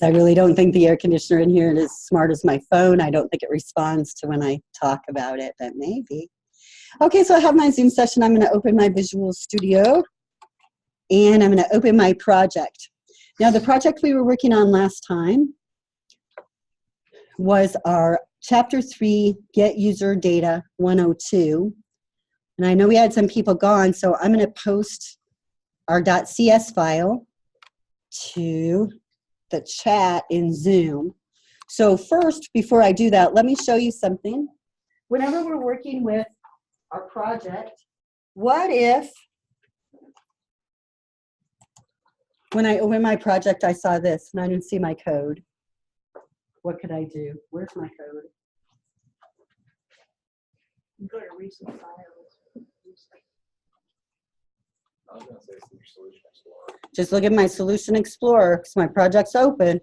I really don't think the air conditioner in here is as smart as my phone. I don't think it responds to when I talk about it, but maybe. Okay, so I have my Zoom session. I'm going to open my Visual Studio, and I'm going to open my project. Now, the project we were working on last time was our Chapter 3, Get User Data 102. And I know we had some people gone, so I'm going to post our .cs file to the chat in Zoom. So first, before I do that, let me show you something. Whenever we're working with our project, what if when I open my project, I saw this and I didn't see my code? What could I do? Where's my code? Go to recent files. I was going to say Solution Explorer. Just look at my Solution Explorer because my project's open,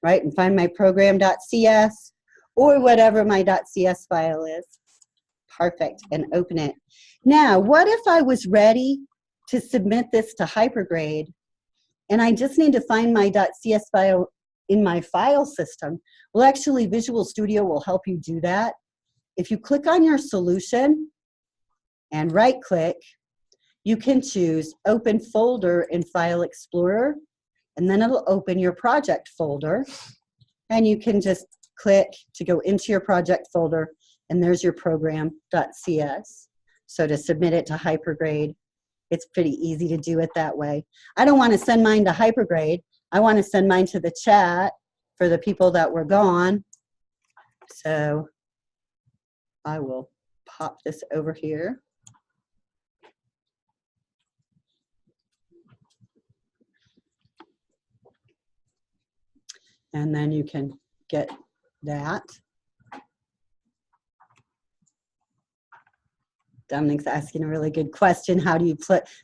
right? And find my program.cs or whatever my .cs file is. Perfect. And open it. Now, what if I was ready to submit this to Hypergrade and I just need to find my .cs file in my file system? Well, actually, Visual Studio will help you do that. If you click on your solution and right-click, you can choose Open Folder in File Explorer, and then it'll open your project folder. And you can just click to go into your project folder, and there's your program.cs. So to submit it to Hypergrade, it's pretty easy to do it that way. I don't want to send mine to Hypergrade. I want to send mine to the chat for the people that were gone. So I will pop this over here. And then you can get that. Dominic's asking a really good question. How do you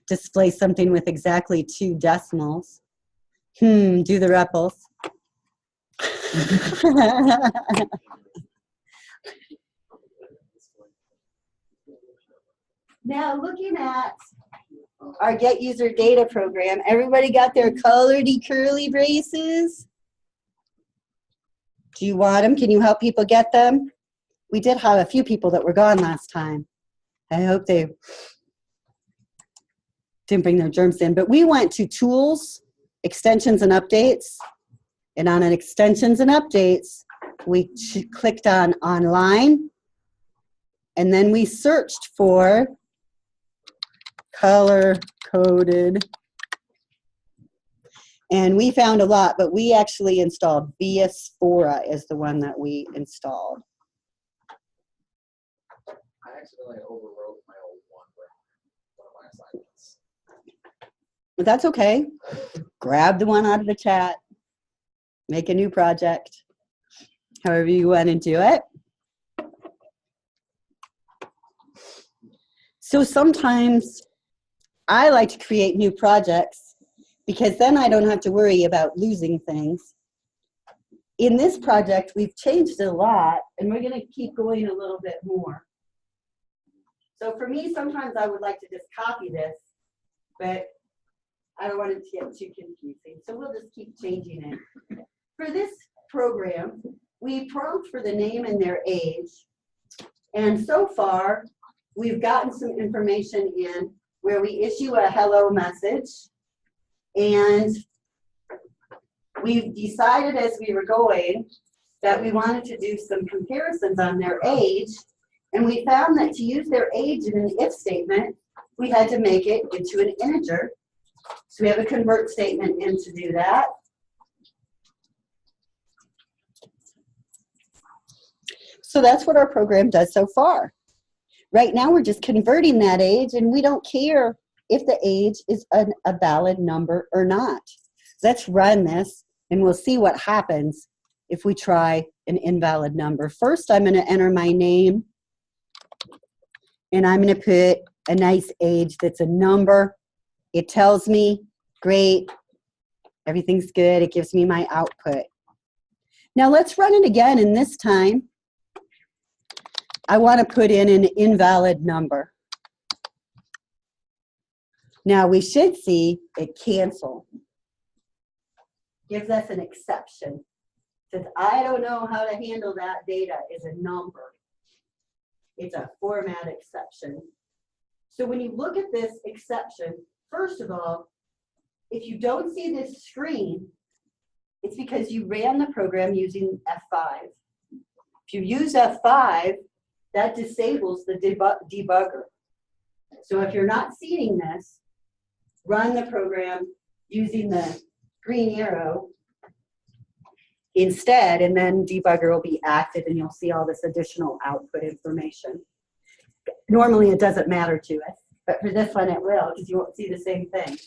display something with exactly 2 decimals? Do the REPLs. Now looking at our Get User Data program, everybody got their coloredy curly braces? Do you want them? Can you help people get them? We did have a few people that were gone last time. I hope they didn't bring their germs in. But we went to Tools, Extensions and Updates. And on Extensions and Updates, we clicked on Online. And then we searched for color-coded. And we found a lot, but we actually installed Viaspora is the one that we installed. I accidentally overwrote my old one for one of my assignments. But that's okay. Grab the one out of the chat. Make a new project. However you want to do it. So sometimes I like to create new projects because then I don't have to worry about losing things. In this project, we've changed a lot, and we're going to keep going a little bit more. So for me, sometimes I would like to just copy this, but I don't want it to get too confusing. So we'll just keep changing it. For this program, we prompt for the name and their age. And so far, we've gotten some information in where we issue a hello message. And we've decided as we were going that we wanted to do some comparisons on their age. And we found that to use their age in an if statement, we had to make it into an integer. So we have a convert statement in to do that. So that's what our program does so far. Right now we're just converting that age, and we don't care if the age is a valid number or not. Let's run this, and we'll see what happens if we try an invalid number. First, I'm going to enter my name, and I'm going to put a nice age that's a number. It tells me, great, everything's good. It gives me my output. Now let's run it again, and this time, I want to put in an invalid number. Now we should see it cancel. Gives us an exception. Says, I don't know how to handle that data is a number. It's a format exception. So when you look at this exception, first of all, if you don't see this screen, it's because you ran the program using F5. If you use F5, that disables the debugger. So if you're not seeing this, run the program using the green arrow instead, and then debugger will be active and you'll see all this additional output information. Normally it doesn't matter to us, but for this one it will, because you won't see the same thing.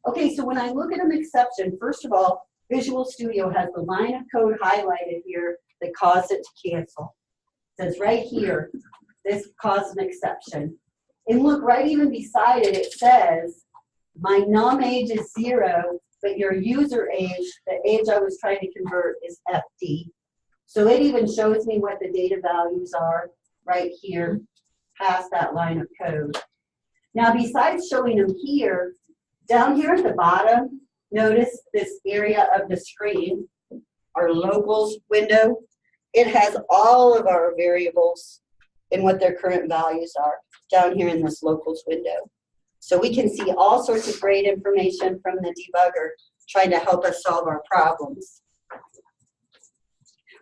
Okay, so when I look at an exception, first of all, Visual Studio has the line of code highlighted here that caused it to cancel. It says right here, this caused an exception. And look, right even beside it, it says, my num age is 0, but your user age, the age I was trying to convert, is FD. So it even shows me what the data values are right here, past that line of code. Now, besides showing them here, down here at the bottom, notice this area of the screen, our locals window. It has all of our variables and what their current values are down here in this locals window. So we can see all sorts of great information from the debugger trying to help us solve our problems.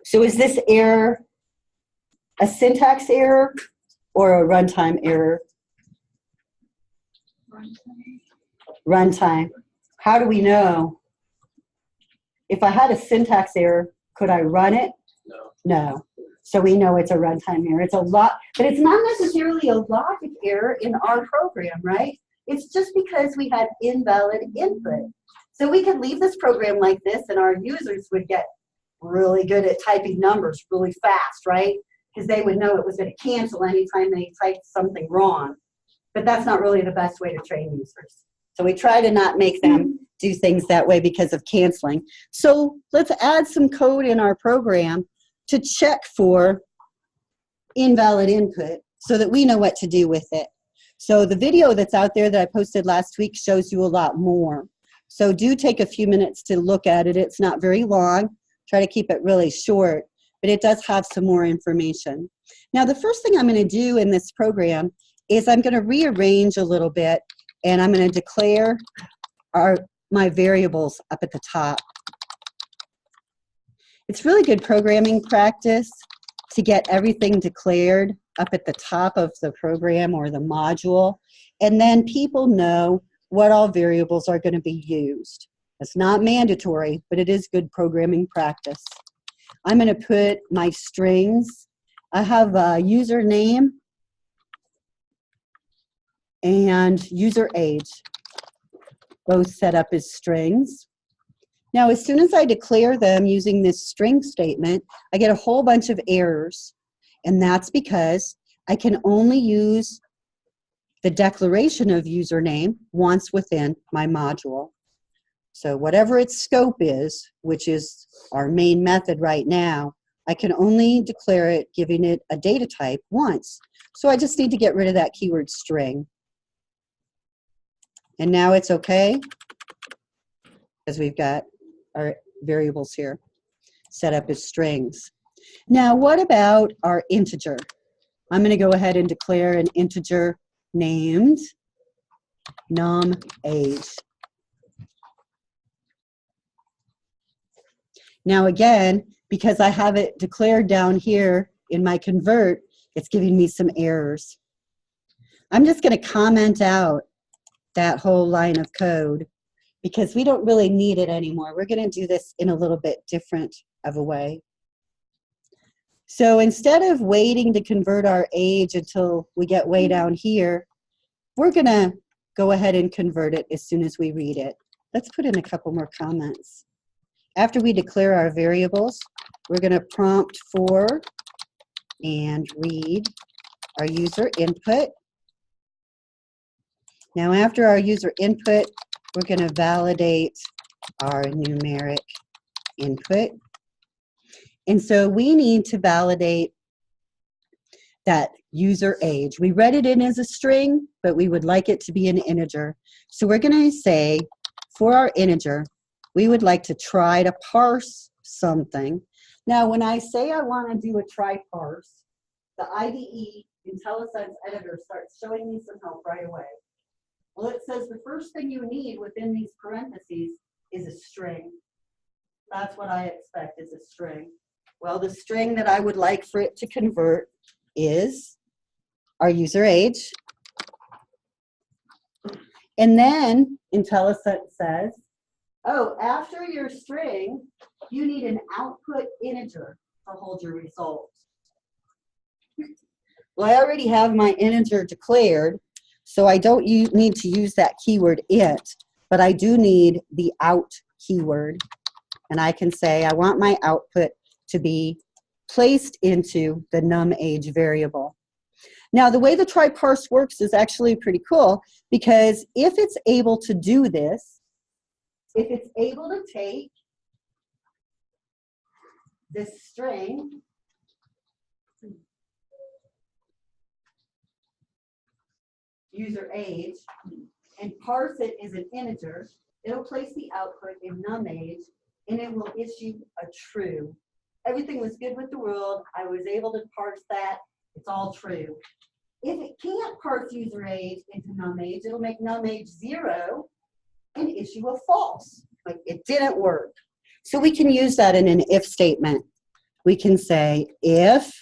So is this error a syntax error or a runtime error? Runtime. How do we know? If I had a syntax error, could I run it? No. No. So we know it's a runtime error. It's a lot, but it's not necessarily a logic error in our program, right? It's just because we had invalid input. So we could leave this program like this and our users would get really good at typing numbers really fast, right? Because they would know it was going to cancel anytime they typed something wrong. But that's not really the best way to train users. So we try to not make them do things that way because of canceling. So let's add some code in our program to check for invalid input so that we know what to do with it. So the video that's out there that I posted last week shows you a lot more. So do take a few minutes to look at it. It's not very long. Try to keep it really short, but it does have some more information. Now the first thing I'm going to do in this program is I'm going to rearrange a little bit, and I'm going to declare my variables up at the top. It's really good programming practice to get everything declared up at the top of the program or the module, and then people know what all variables are going to be used. It's not mandatory, but it is good programming practice. I'm going to put my strings. I have a username and user age, both set up as strings. Now, as soon as I declare them using this string statement, I get a whole bunch of errors, and that's because I can only use the declaration of username once within my module. So whatever its scope is, which is our main method right now, I can only declare it giving it a data type once. So I just need to get rid of that keyword string. And now it's okay, because we've got our variables here set up as strings. Now what about our integer? I'm going to go ahead and declare an integer named num age. Now again, because I have it declared down here in my convert, it's giving me some errors. I'm just going to comment out that whole line of code because we don't really need it anymore. We're going to do this in a little bit different of a way. So instead of waiting to convert our age until we get way down here, we're going to go ahead and convert it as soon as we read it. Let's put in a couple more comments. After we declare our variables, we're going to prompt for and read our user input. Now after our user input, we're going to validate our numeric input. And so we need to validate that user age. We read it in as a string, but we would like it to be an integer. So we're going to say, for our integer, we would like to try to parse something. Now, when I say I want to do a try parse, the IDE IntelliSense editor starts showing me some help right away. Well, it says the first thing you need within these parentheses is a string. That's what I expect is a string. Well, the string that I would like for it to convert is our user age. And then IntelliSense says, oh, after your string, you need an output integer to hold your result. Well, I already have my integer declared, so I don't need to use that keyword int, but I do need the out keyword. And I can say I want my output to be placed into the num age variable. Now, the way the try parse works is actually pretty cool, because if it's able to do this, if it's able to take this string user age and parse it as an integer, it'll place the output in num age and it will issue a true. Everything was good with the world. I was able to parse that. It's all true. If it can't parse user age into num age, it'll make num age 0 and issue a false. Like it didn't work. So we can use that in an if statement. We can say if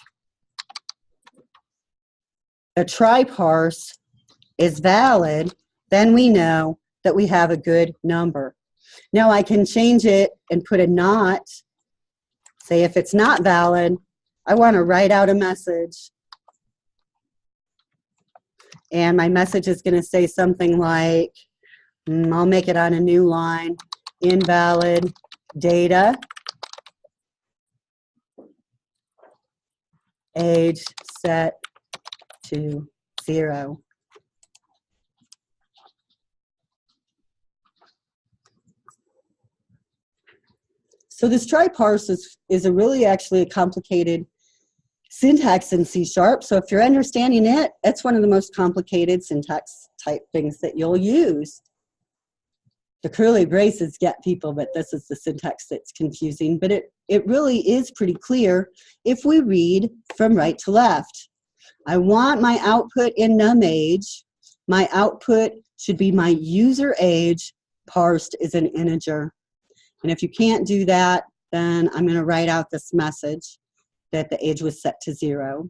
a try parse is valid, then we know that we have a good number. Now I can change it and put a not. Say if it's not valid, I want to write out a message. And my message is going to say something like, I'll make it on a new line, invalid data, age set to 0. So this try parse is a really actually a complicated syntax in C#. So if you're understanding it, it's one of the most complicated syntax type things that you'll use. The curly braces get people, but this is the syntax that's confusing. But it really is pretty clear if we read from right to left. I want my output in num age. My output should be my user age parsed as an integer. And if you can't do that, then I'm going to write out this message that the age was set to 0.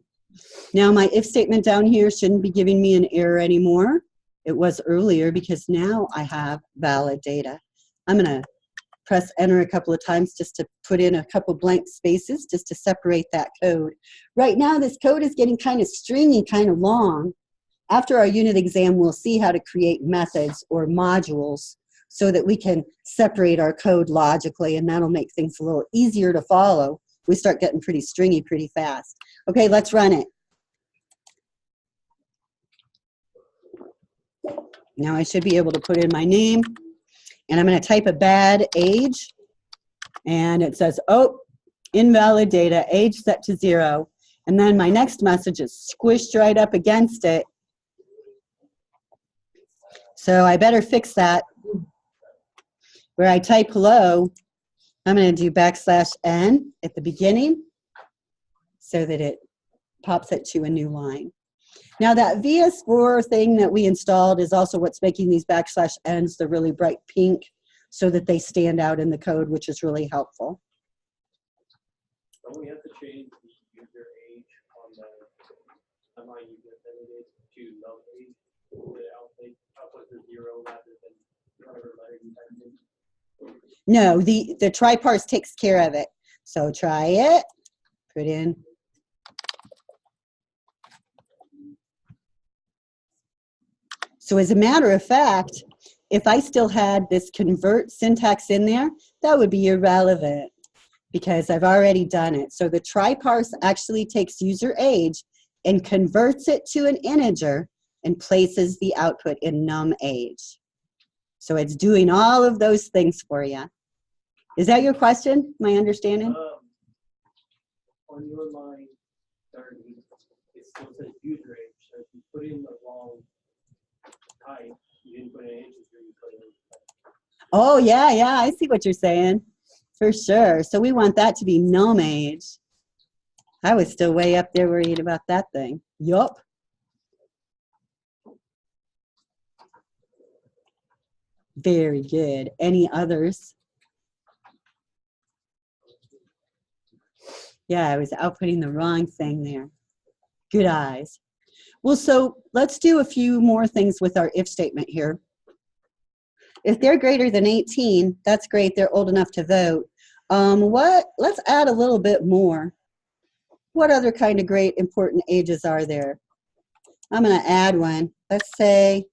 Now my if statement down here shouldn't be giving me an error anymore. It was earlier because now I have valid data. I'm going to press enter a couple of times just to put in a couple blank spaces just to separate that code. Right now this code is getting kind of stringy, kind of long. After our unit exam, we'll see how to create methods or modules so that we can separate our code logically, and that'll make things a little easier to follow. We start getting pretty stringy pretty fast. Okay, let's run it. Now I should be able to put in my name, and I'm going to type a bad age, and it says, oh, invalid data, age set to 0. And then my next message is squished right up against it. So I better fix that. Where I type hello, I'm going to do \n at the beginning so that it pops it to a new line. Now that VS4 thing that we installed is also what's making these \ns the really bright pink so that they stand out in the code, which is really helpful. Don't we have to change the user age on the timeline you get to num age? The output to 0 rather than whatever letter you type in? No, the try parse takes care of it. So try it, put in. So as a matter of fact, if I still had this convert syntax in there, that would be irrelevant because I've already done it. So the try parse actually takes user age and converts it to an integer and places the output in num age. So it's doing all of those things for you. Is that your question, my understanding? On your line 30, it still says user age, so if you put in the wrong type, you didn't put in inches, or you put in. Oh, yeah, yeah, I see what you're saying. For sure. So we want that to be gnome age. I was still way up there worried about that thing. Yup. Very good. Any others? Yeah, I was outputting the wrong thing there. Good eyes. Well, so let's do a few more things with our if statement here. If they're greater than 18, that's great. They're old enough to vote. Let's add a little bit more. What other kind of great important ages are there? I'm going to add one. Let's say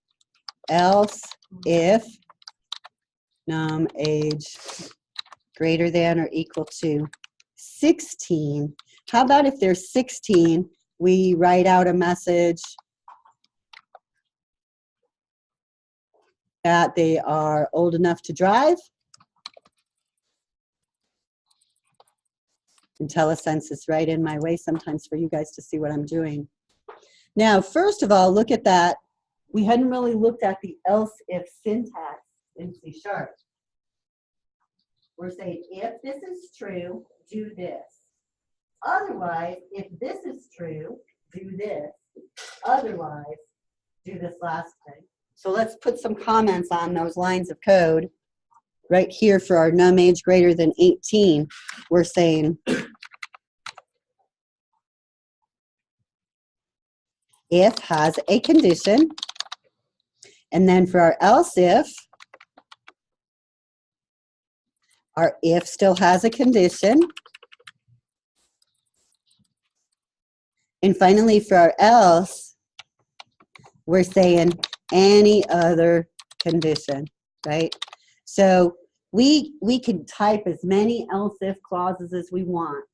else if age greater than or equal to 16. How about if they're 16, we write out a message that they are old enough to drive? IntelliSense is right in my way sometimes for you guys to see what I'm doing. Now, first of all, look at that. We hadn't really looked at the else if syntax in C#. We're saying if this is true, do this. Otherwise, if this is true, do this. Otherwise, do this last thing. So let's put some comments on those lines of code. Right here for our num age greater than 18, we're saying if has a condition. And then for our else if, our if still has a condition. And finally for our else, we're saying any other condition, right? So we can type as many else if clauses as we want.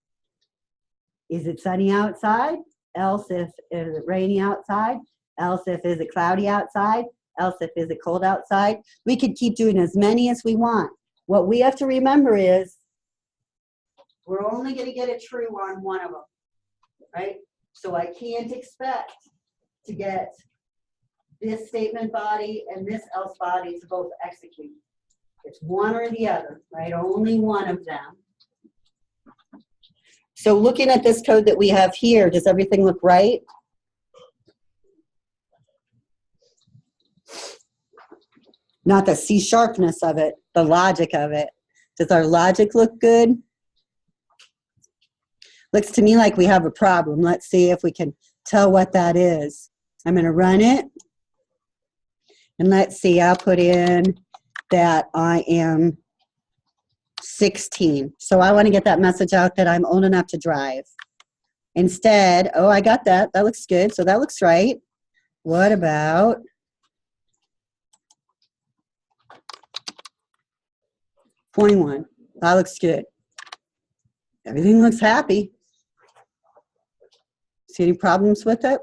Is it sunny outside? Else if is it rainy outside? Else if is it cloudy outside? Else if is it cold outside? We could keep doing as many as we want. What we have to remember is we're only going to get it true on one of them, right? So I can't expect to get this statement body and this else body to both execute. It's one or the other, right? Only one of them. So looking at this code that we have here, does everything look right? Not the C sharpness of it, the logic of it. Does our logic look good? Looks to me like we have a problem. Let's see if we can tell what that is. I'm going to run it. And let's see, I'll put in that I am 16. So I want to get that message out that I'm old enough to drive. Instead, oh, I got that. That looks good. So that looks right. What about 21? That looks good. Everything looks happy. See any problems with it?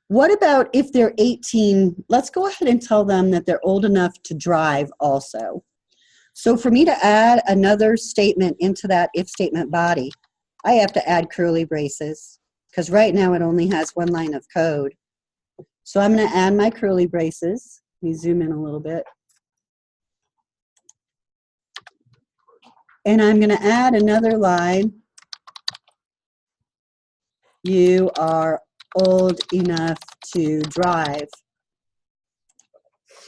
What about if they're 18? Let's go ahead and tell them that they're old enough to drive also. So for me to add another statement into that if statement body, I have to add curly braces because right now it only has one line of code. So I'm going to add my curly braces. Let me zoom in a little bit. And I'm going to add another line. You are old enough to drive.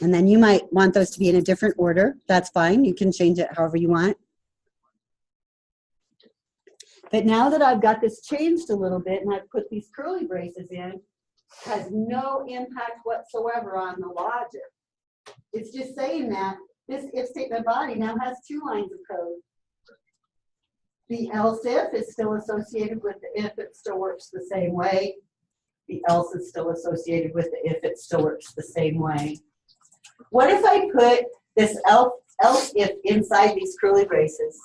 And then you might want those to be in a different order. That's fine. You can change it however you want. But now that I've got this changed a little bit and I've put these curly braces in, has no impact whatsoever on the logic. It's just saying that this if statement body now has two lines of code. The else if is still associated with the if, it still works the same way. The else is still associated with the if, it still works the same way. What if I put this else if inside these curly braces?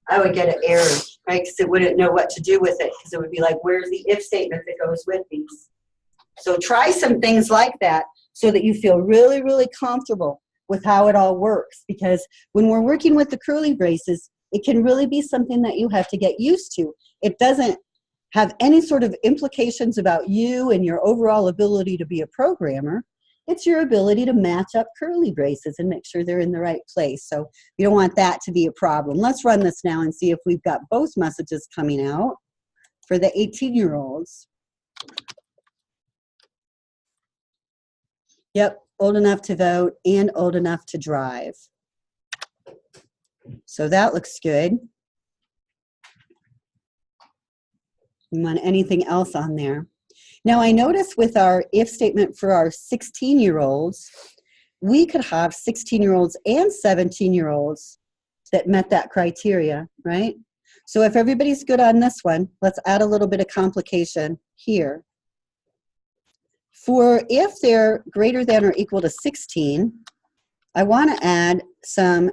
I would get an error, right? Because it wouldn't know what to do with it, because it would be like, where's the if statement that goes with these? So try some things like that so that you feel really, really comfortable with how it all works. Because when we're working with the curly braces, it can really be something that you have to get used to. It doesn't have any sort of implications about you and your overall ability to be a programmer. It's your ability to match up curly braces and make sure they're in the right place. So you don't want that to be a problem. Let's run this now and see if we've got both messages coming out for the 18-year-olds. Yep, old enough to vote and old enough to drive. So that looks good. You want anything else on there? Now I notice with our if statement for our 16-year-olds, we could have 16-year-olds and 17-year-olds that met that criteria, right? So if everybody's good on this one, let's add a little bit of complication here. For if they're greater than or equal to 16, I want to add some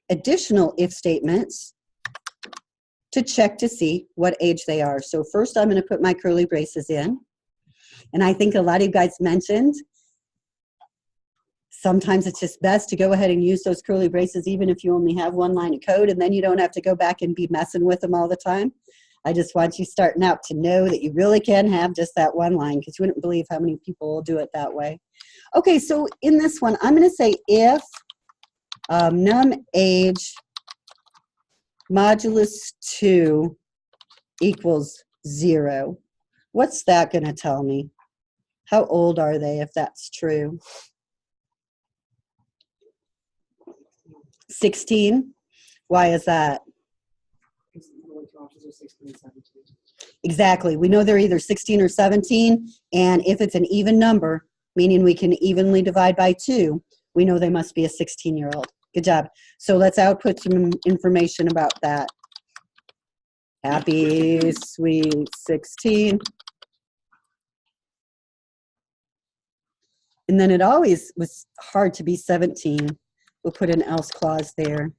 additional if statements to check to see what age they are. So first I'm going to put my curly braces in. And I think a lot of you guys mentioned sometimes it's just best to go ahead and use those curly braces even if you only have one line of code, and then you don't have to go back and be messing with them all the time. I just want you starting out to know that you really can have just that one line, because you wouldn't believe how many people will do it that way. Okay, so in this one, I'm going to say if num age modulus 2 equals 0. What's that going to tell me? How old are they if that's true? 16? Why is that? Exactly. We know they're either 16 or 17, and if it's an even number, meaning we can evenly divide by 2, we know they must be a 16-year-old. Good job. So let's output some information about that. Happy, sweet 16. And then it always was hard to be 17. We'll put an else clause there.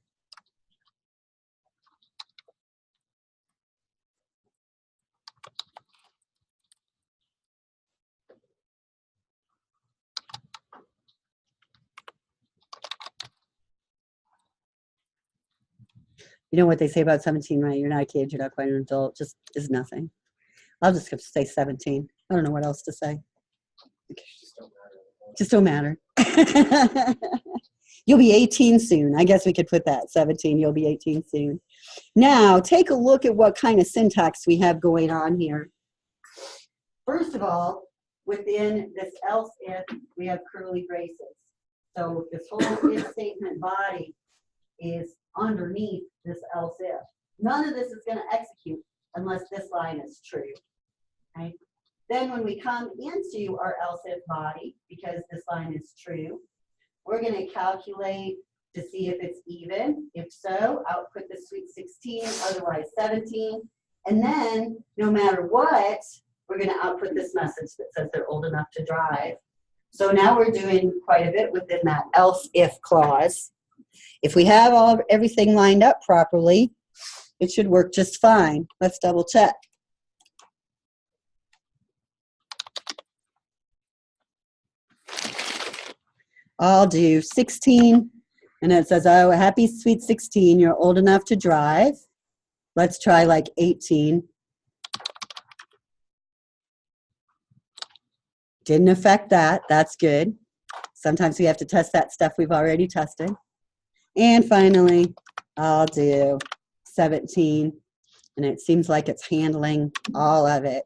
You know what they say about 17, right? You're not a kid, you're not quite an adult, just is nothing. I'll just say 17. I don't know what else to say. Just don't matter. You'll be 18 soon. I guess we could put that, 17, you'll be 18 soon. Now, take a look at what kind of syntax we have going on here. First of all, within this else if, we have curly braces. So this whole if statement body is underneath this else if. None of this is going to execute unless this line is true. Right? Then when we come into our else if body, because this line is true, we're going to calculate to see if it's even. If so, output the sweet 16, otherwise 17. And then, no matter what, we're going to output this message that says they're old enough to drive. So now we're doing quite a bit within that else if clause. If we have everything lined up properly, it should work just fine. Let's double check. I'll do 16, and it says, oh, happy sweet 16, you're old enough to drive. Let's try like 18. Didn't affect that, that's good. Sometimes we have to test that stuff we've already tested. And finally, I'll do 17, and it seems like it's handling all of it.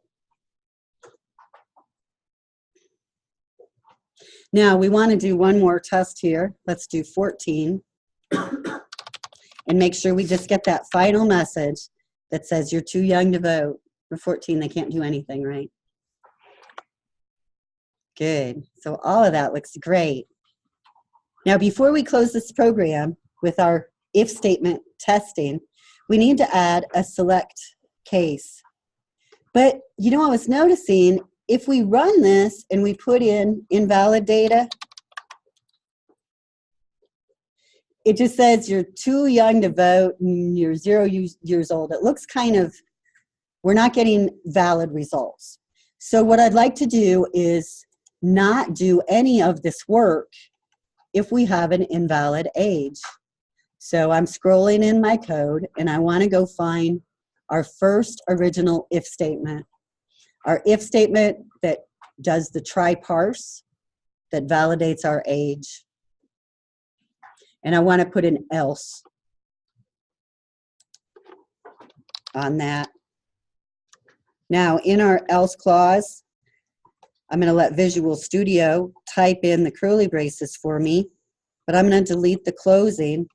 Now, we want to do one more test here. Let's do 14. And make sure we just get that final message that says you're too young to vote. For 14, they can't do anything, right? Good. So all of that looks great. Now, before we close this program with our if statement testing, we need to add a select case. But, you know, I was noticing if we run this and we put in invalid data, it just says you're too young to vote and you're 0 years old. It looks kind of, we're not getting valid results. So what I'd like to do is not do any of this work if we have an invalid age. So I'm scrolling in my code and I want to go find our first original if statement. Our if statement that does the try parse, that validates our age. And I want to put an else on that. Now, in our else clause, I'm going to let Visual Studio type in the curly braces for me, but I'm going to delete the closing.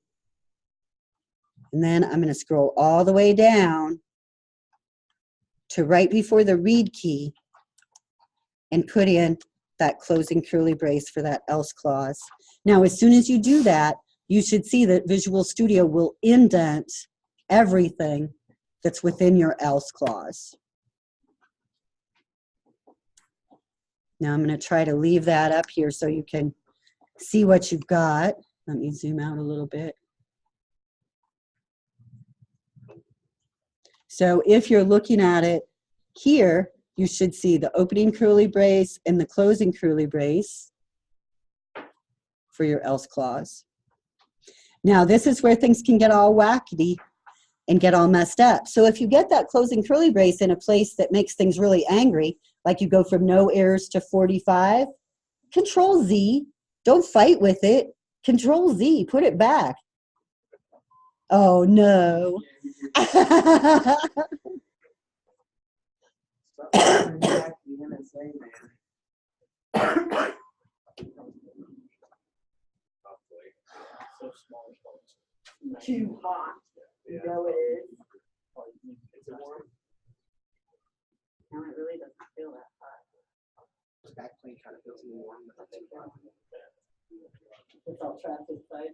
And then I'm going to scroll all the way down to right before the read key and put in that closing curly brace for that else clause. Now, as soon as you do that, you should see that Visual Studio will indent everything that's within your else clause. Now I'm going to try to leave that up here so you can see what you've got. Let me zoom out a little bit. So if you're looking at it here, you should see the opening curly brace and the closing curly brace for your else clause. Now this is where things can get all wackety and get all messed up. So if you get that closing curly brace in a place that makes things really angry, like you go from no errors to 45, Control Z, don't fight with it, Control Z, put it back. Oh no. So small fonts. Too hot. You know it is. Is it warm? No, it really doesn't feel that hot. Backplane kind of feels warm. It's all trapped inside.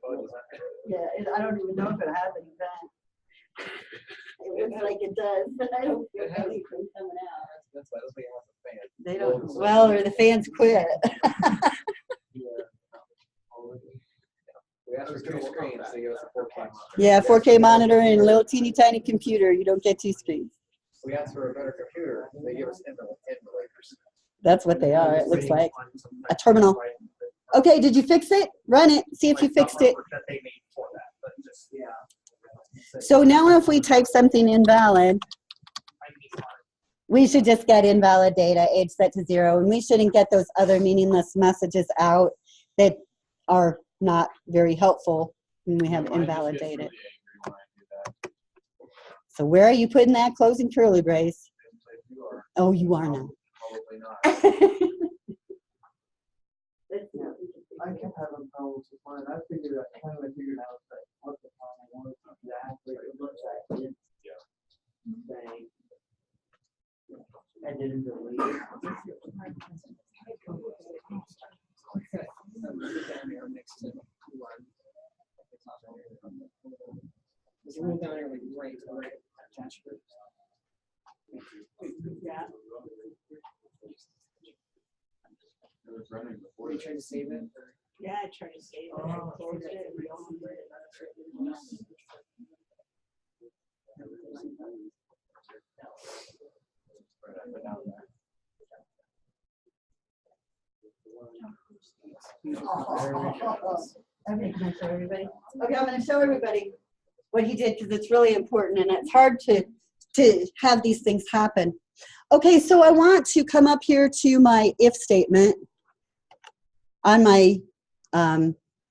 Oh, is that- Yeah, I don't even know if it has any vent. It looks like it does, but I don't feel It has- anything coming out. That's why it has a fan. They don't. Well, or the fans quit. We asked for 2 screens, they give us a 4K monitor. Yeah, 4K monitor and a little teeny tiny computer. You don't get 2 screens. We asked for a better computer, they give us emulators. That's what they are, it looks like. A terminal. Okay, did you fix it? Run it, see if you fixed it. That they made for that, but just, yeah. So now if we type something invalid, we should just get invalid data, age set to 0, and we shouldn't get those other meaningless messages out that are not very helpful when we have invalid data. So where are you putting that closing curly brace? Oh, you are now. Probably not. I kept having problems with mine. I figured out that what the problem was exactly. It looks like it's saying. I didn't delete it. Were you trying to save it? Yeah, I tried to save it. I closed it. And reopened it. Okay, can I show everybody? Okay, I'm going to show everybody what he did because it's really important and it's hard to have these things happen. Okay, so I want to come up here to my if statement on my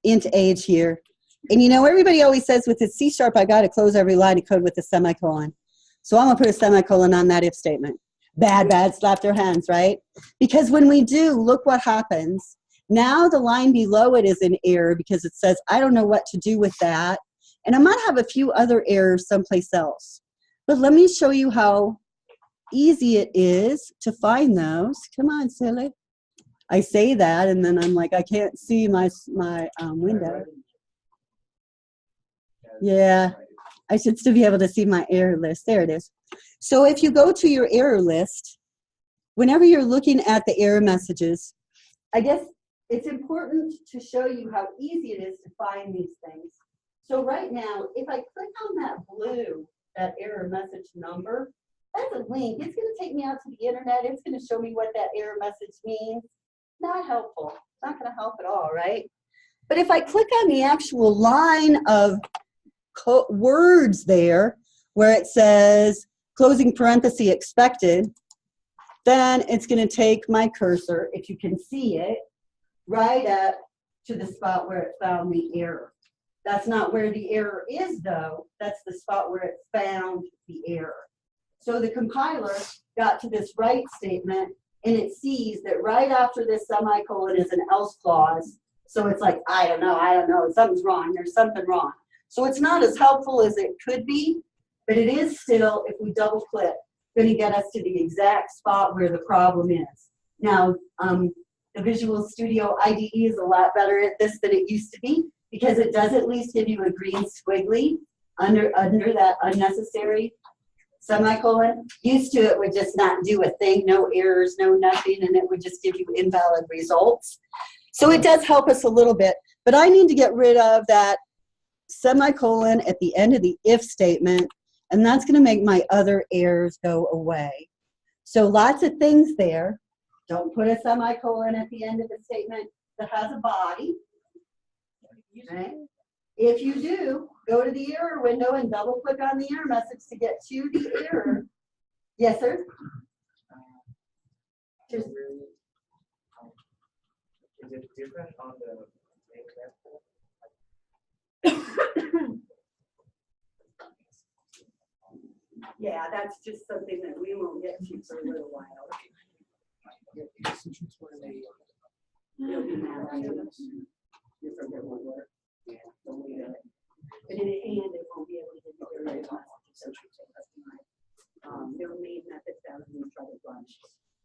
int age here. And you know, everybody always says with the C# I got to close every line of code with a semicolon. So I'm going to put a semicolon on that if statement. Bad, slap their hands, right? Because when we do, look what happens. Now the line below it is an error because it says, I don't know what to do with that. And I might have a few other errors someplace else. But let me show you how easy it is to find those. Come on, silly. I say that, and then I'm like, I can't see my window. Yeah, I should still be able to see my error list. There it is. So if you go to your error list, whenever you're looking at the error messages, I guess it's important to show you how easy it is to find these things. So right now, if I click on that blue, that error message number, that's a link. It's going to take me out to the internet. It's going to show me what that error message means. Not helpful. It's not going to help at all, right? But if I click on the actual line of words there, where it says closing parenthesis expected, then it's going to take my cursor, if you can see it, right up to the spot where it found the error. That's not where the error is, though. That's the spot where it found the error. So the compiler got to this write statement, and it sees that right after this semicolon is an else clause. So it's like, I don't know, something's wrong, there's something wrong. So it's not as helpful as it could be, but it is still, if we double click, going to get us to the exact spot where the problem is. Now, the Visual Studio IDE is a lot better at this than it used to be, because it does at least give you a green squiggly under that unnecessary semicolon. Used to it would just not do a thing, no errors, no nothing, and it would just give you invalid results. So it does help us a little bit, but I need to get rid of that semicolon at the end of the if statement, and that's going to make my other errors go away. So lots of things there. Don't put a semicolon at the end of the statement that has a body. Okay. If you do, go to the error window and double click on the error message to get to the error. Yes, sir? Is it different on the main website? Yeah, that's just something that we won't get to for a little while. It'll be different, it won't work. But in the end, it won't be able to get the very last their main methods out and try to bunch.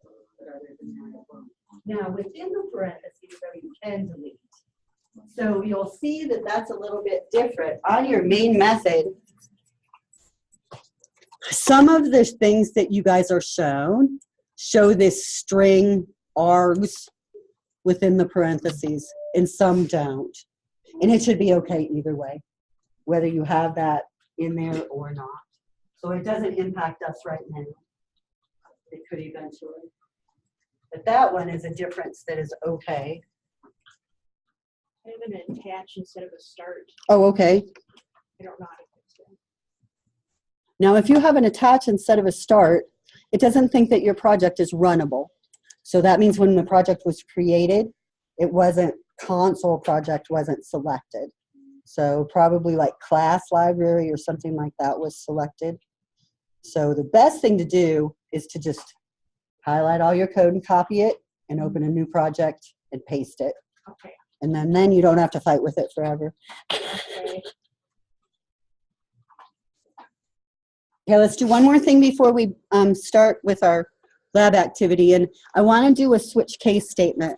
But other than that, it won't. Now, within the parentheses, though, you can delete. So you'll see that that's a little bit different. On your main method, some of the things that you guys are shown show this string args within the parentheses, and some don't. And it should be okay either way, whether you have that in there or not. So it doesn't impact us right now. It could eventually. But that one is a difference that is okay. I have an attach instead of a start. Oh, okay. I don't know how to fix it. Now, if you have an attach instead of a start, it doesn't think that your project is runnable. So that means when the project was created, it wasn't, console project wasn't selected. So probably like class library or something like that was selected. So the best thing to do is to just highlight all your code and copy it and open a new project and paste it. Okay. And then you don't have to fight with it forever. Okay. Okay, let's do one more thing before we start with our lab activity. And I want to do a switch case statement.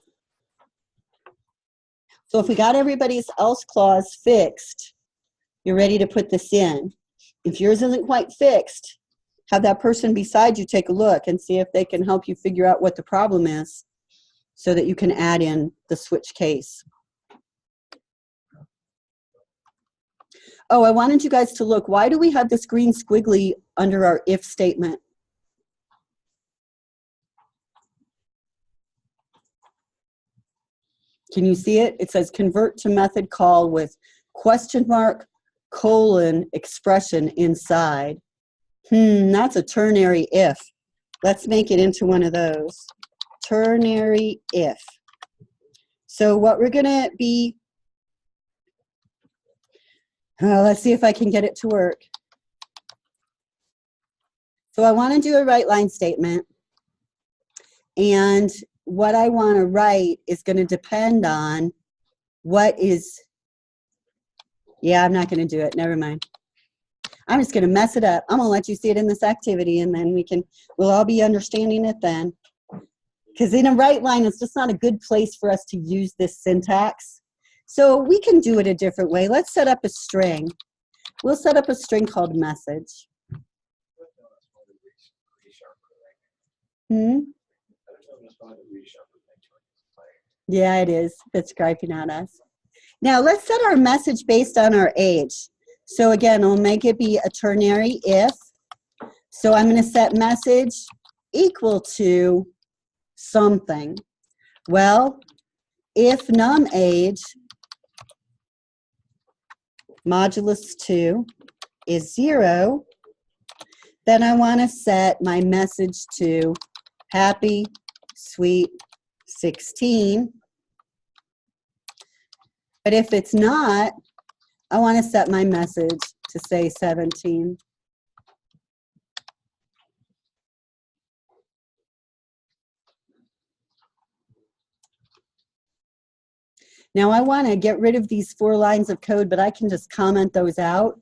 So if we got everybody's else clause fixed, you're ready to put this in. If yours isn't quite fixed, have that person beside you take a look and see if they can help you figure out what the problem is so that you can add in the switch case. Oh, I wanted you guys to look. Why do we have this green squiggly under our if statement? Can you see it? It says convert to method call with question mark, colon, expression inside. That's a ternary if. Let's make it into one of those. Ternary if. So what we're going to be, let's see if I can get it to work. So I want to do a write line statement. And what I want to write is going to depend on what is, I'm not going to do it. Never mind. I'm just going to mess it up. I'm going to let you see it in this activity, and then we'll all be understanding it then. Because in a write line, it's just not a good place for us to use this syntax. So we can do it a different way. Let's set up a string. We'll set up a string called message. Yeah, it is. It's griping at us. Now, let's set our message based on our age. So again, I'll make it be a ternary if. So I'm going to set message equal to something. Well, if num age modulus 2 is 0, then I want to set my message to happy, sweet 16. But if it's not, I want to set my message to say 17. Now I want to get rid of these 4 lines of code, but I can just comment those out.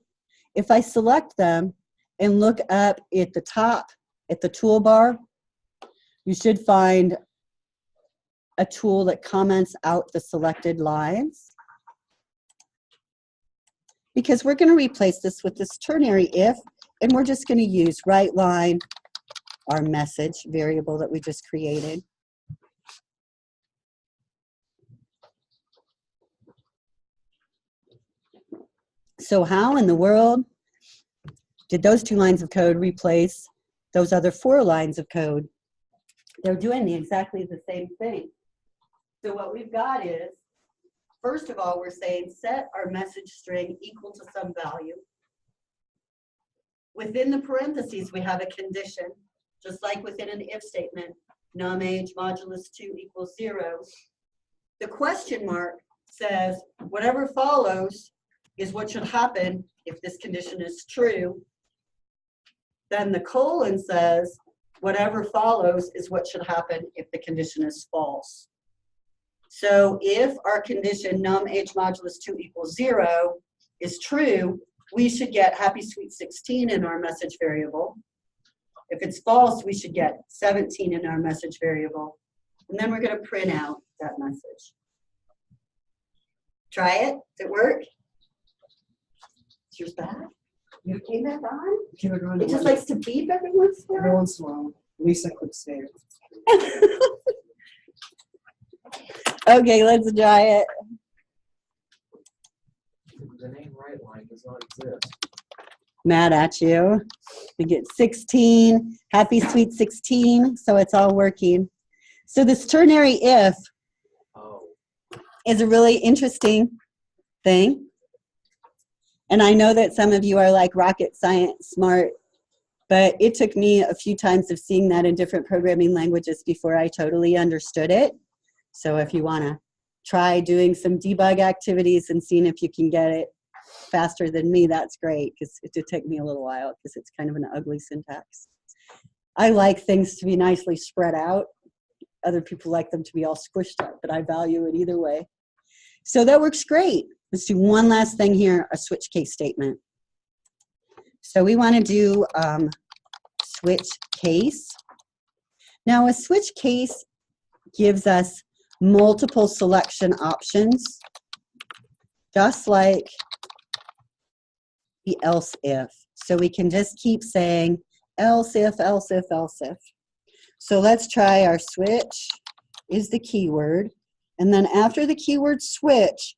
If I select them and look up at the top, at the toolbar, you should find a tool that comments out the selected lines. Because we're going to replace this with this ternary if, and we're just going to use write line, our message variable that we just created. So how in the world did those 2 lines of code replace those other 4 lines of code? They're doing exactly the same thing. So what we've got is, first of all, we're saying set our message string equal to some value. Within the parentheses, we have a condition, just like within an if statement, num age modulus 2 equals 0. The question mark says whatever follows is what should happen if this condition is true. Then the colon says whatever follows is what should happen if the condition is false. So if our condition num age modulus 2 equals 0 is true, we should get happy sweet 16 in our message variable. If it's false, we should get 17 in our message variable. And then we're going to print out that message. Try it. Does it work? Is yours back? You came back on? It just likes to beep every once in a Every while. once in a while. Lisa click save. Okay, let's try it. The name right line does not exist. Mad at you. We get 16, happy sweet 16, so it's all working. So this ternary if Oh. is a really interesting thing. And I know that some of you are like rocket science smart, but it took me a few times of seeing that in different programming languages before I totally understood it. So if you want to try doing some debug activities and seeing if you can get it faster than me, that's great, because it did take me a little while because it's kind of an ugly syntax. I like things to be nicely spread out. Other people like them to be all squished up, but I value it either way. So that works great. Let's do one last thing here, a switch case statement. So we want to do switch case. Now a switch case gives us multiple selection options, just like the else if. So we can just keep saying else if, else if, else if. So let's try our switch is the keyword. And then after the keyword switch,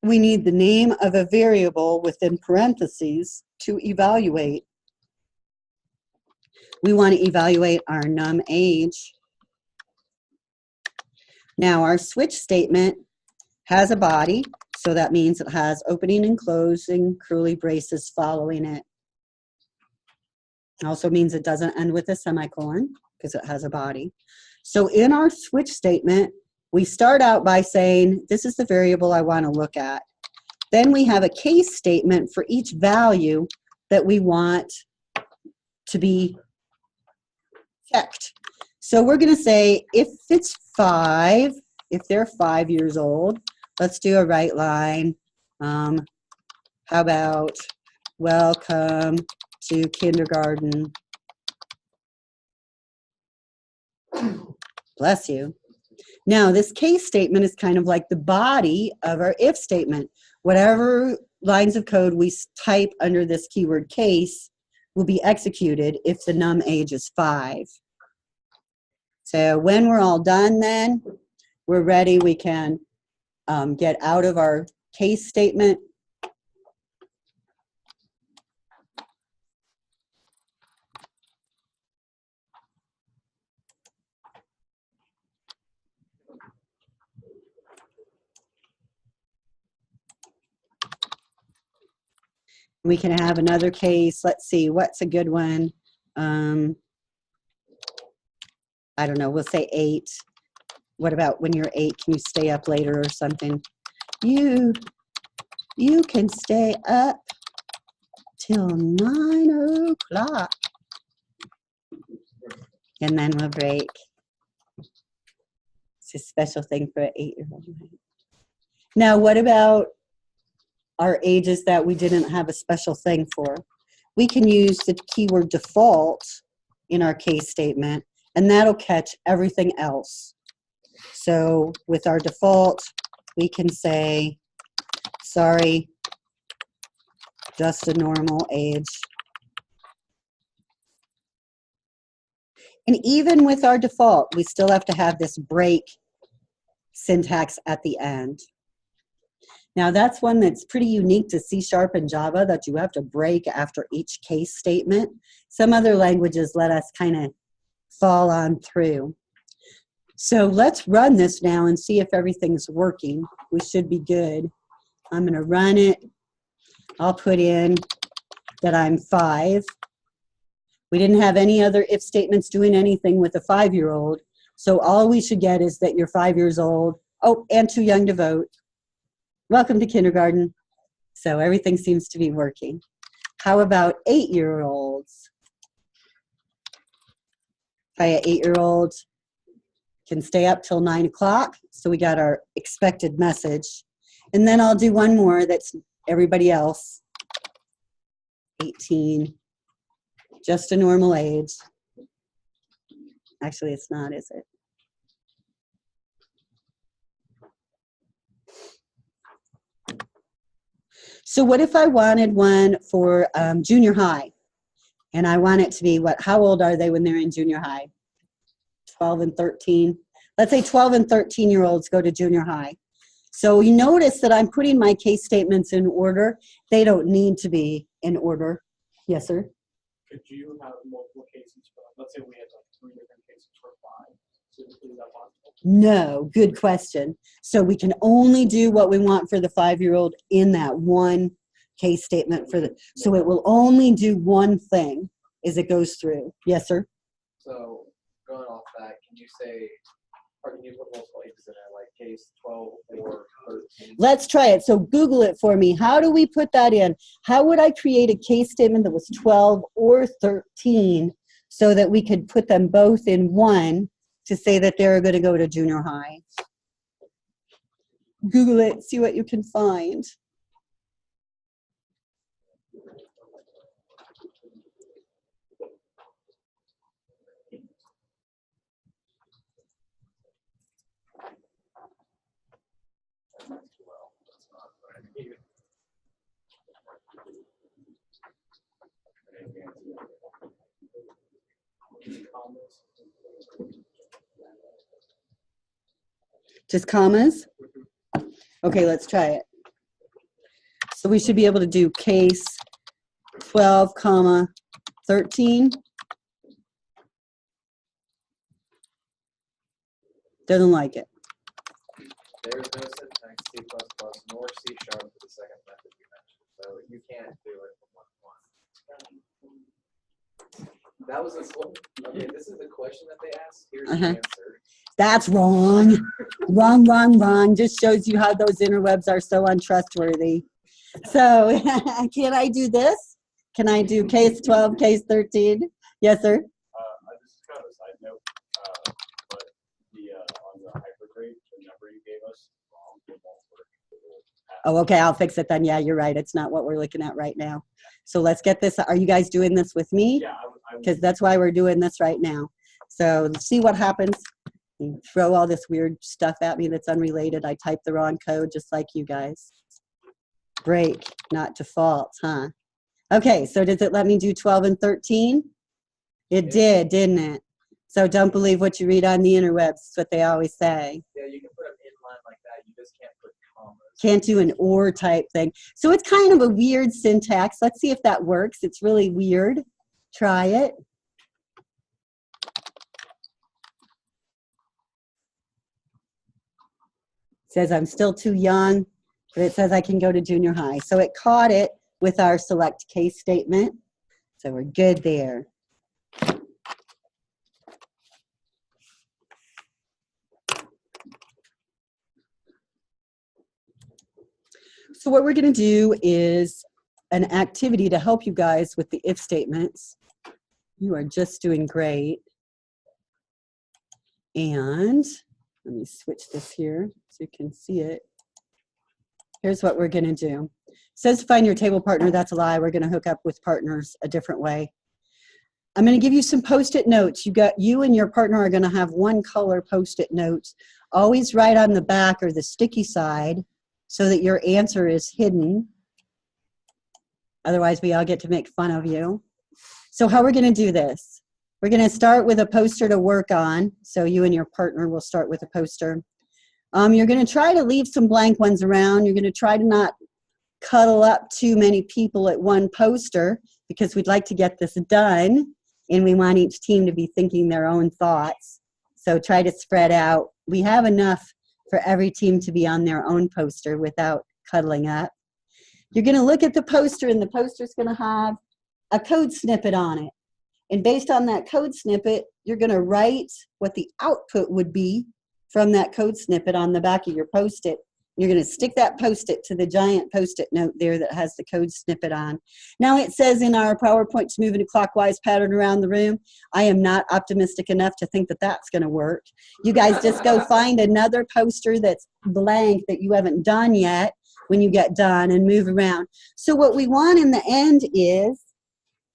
we need the name of a variable within parentheses to evaluate. We want to evaluate our num age. Now our switch statement has a body, so that means it has opening and closing curly braces following it. It also means it doesn't end with a semicolon because it has a body. So in our switch statement, we start out by saying, this is the variable I want to look at. Then we have a case statement for each value that we want to be checked. So we're going to say if it's 5, if they're 5 years old, let's do a write line. How about welcome to kindergarten? Bless you. Now this case statement is kind of like the body of our if statement. Whatever lines of code we type under this keyword case will be executed if the num age is 5. So when we're all done then, we're ready, we can get out of our case statement. We can have another case. Let's see, what's a good one? I don't know, we'll say 8. What about when you're 8, can you stay up later or something? You can stay up till 9 o'clock. And then we'll break. It's a special thing for an 8-year-old. Now, what about our ages that we didn't have a special thing for? We can use the keyword default in our case statement, and that'll catch everything else. So with our default, we can say, sorry, just a normal age. And even with our default, we still have to have this break syntax at the end. Now that's one that's pretty unique to C# and Java, that you have to break after each case statement. Some other languages let us kind of fall on through. So let's run this now and see if everything's working. We should be good. I'm going to run it. I'll put in that I'm 5. We didn't have any other if statements doing anything with a 5-year-old. So all we should get is that you're 5 years old. Oh, and too young to vote. Welcome to kindergarten. So everything seems to be working. How about 8-year-olds? An 8-year-old can stay up till 9 o'clock. So we got our expected message. And then I'll do one more that's everybody else. 18, just a normal age. Actually, it's not, is it? So what if I wanted one for junior high? And I want it to be what? How old are they when they're in junior high? 12 and 13. Let's say 12 and 13-year-olds go to junior high. So you notice that I'm putting my case statements in order. They don't need to be in order. Yes, sir? Could you have multiple cases for, let's say we had like 3 different cases for 5. So is that possible? No, good question. So we can only do what we want for the 5-year-old in that one case statement for the, so it will only do one thing as it goes through. Yes, sir? So going off that, can you say, or can you put multiple ages in there, like case 12 or 13? Let's try it. So Google it for me. How do we put that in? How would I create a case statement that was 12 or 13 so that we could put them both in one to say that they're going to go to junior high? Google it, see what you can find. Just commas? Okay, let's try it. So we should be able to do case 12, comma 13. Doesn't like it. There's no syntax C++ nor C# for the second method you mentioned, so you can't do it from 1 to 1. That was a, okay, this is the question that they asked. Here's the answer. That's wrong. Wrong. Just shows you how those interwebs are so untrustworthy. So can I do this? Can I do case 12, case 13? Yes, sir? This is kind of a side note, but on the hypergrade, the number you gave us, wrong, it won't work. Oh, okay, I'll fix it then. Yeah, you're right. It's not what we're looking at right now. So let's get this. Are you guys doing this with me? Yeah, because that's why we're doing this right now. So let's see what happens. You throw all this weird stuff at me that's unrelated. I type the wrong code just like you guys. Break, not default, huh? Okay, so does it let me do 12 and 13? It did, didn't it? So don't believe what you read on the interwebs. That's what they always say. Yeah, you can put them in line like that. You just can't put commas. Can't do an or type thing. So it's kind of a weird syntax. Let's see if that works. It's really weird. Try it. It says I'm still too young, but it says I can go to junior high. So it caught it, with our select case statement. So we're good there. So what we're going to do is an activity to help you guys with the if statements. You are just doing great. And let me switch this here so you can see it. Here's what we're going to do. It says find your table partner. That's a lie. We're going to hook up with partners a different way. I'm going to give you some post-it notes. You and your partner are going to have one color post-it notes. Always write on the back or the sticky side so that your answer is hidden. Otherwise, we all get to make fun of you. So how we're going to do this? We're going to start with a poster to work on. So you and your partner will start with a poster. You're going to try to leave some blank ones around. You're going to try to not cuddle up too many people at one poster because we'd like to get this done and we want each team to be thinking their own thoughts. So try to spread out. We have enough for every team to be on their own poster without cuddling up. You're going to look at the poster and the poster is going to have a code snippet on it. And based on that code snippet, you're going to write what the output would be from that code snippet on the back of your post-it. You're going to stick that post-it to the giant post-it note there that has the code snippet on. Now it says in our PowerPoint to move in a clockwise pattern around the room. I am not optimistic enough to think that that's going to work. You guys just go find another poster that's blank that you haven't done yet when you get done and move around. So what we want in the end is,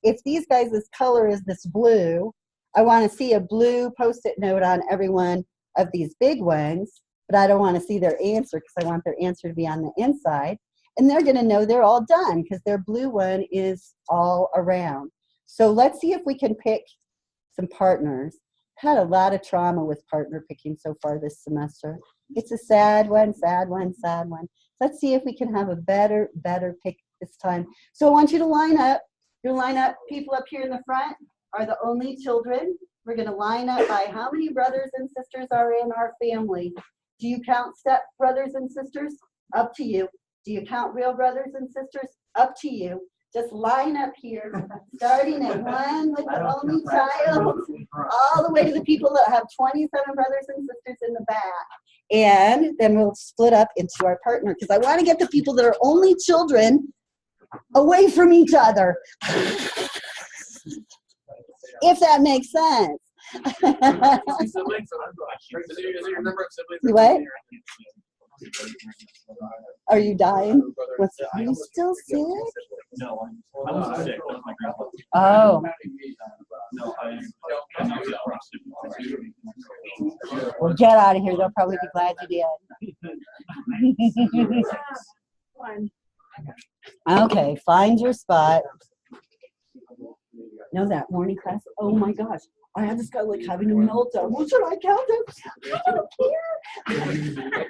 if these guys' color is this blue, I want to see a blue post-it note on every one of these big ones, but I don't want to see their answer because I want their answer to be on the inside. And they're going to know they're all done because their blue one is all around. So let's see if we can pick some partners. Had a lot of trauma with partner picking so far this semester. It's a sad one, sad one, sad one. Let's see if we can have a better pick this time. So I want you to line up. You'll line up. People up here in the front are the only children. We're going to line up by how many brothers and sisters are in our family. Do you count step brothers and sisters? Up to you. Do you count real brothers and sisters? Up to you. Just line up here, starting at 1 with the only child, all the way to the people that have 27 brothers and sisters in the back. And then we'll split up into our partner, because I want to get the people that are only children away from each other. If that makes sense. What? Are you dying? Are you still sick? No, I wasn't sick. That was my grandpa. Oh. No, Well, get out of here. They'll probably be glad you did. Okay, find your spot. No, that morning class. Oh my gosh. I had this guy like having a meltdown. What should I count him? I don't care.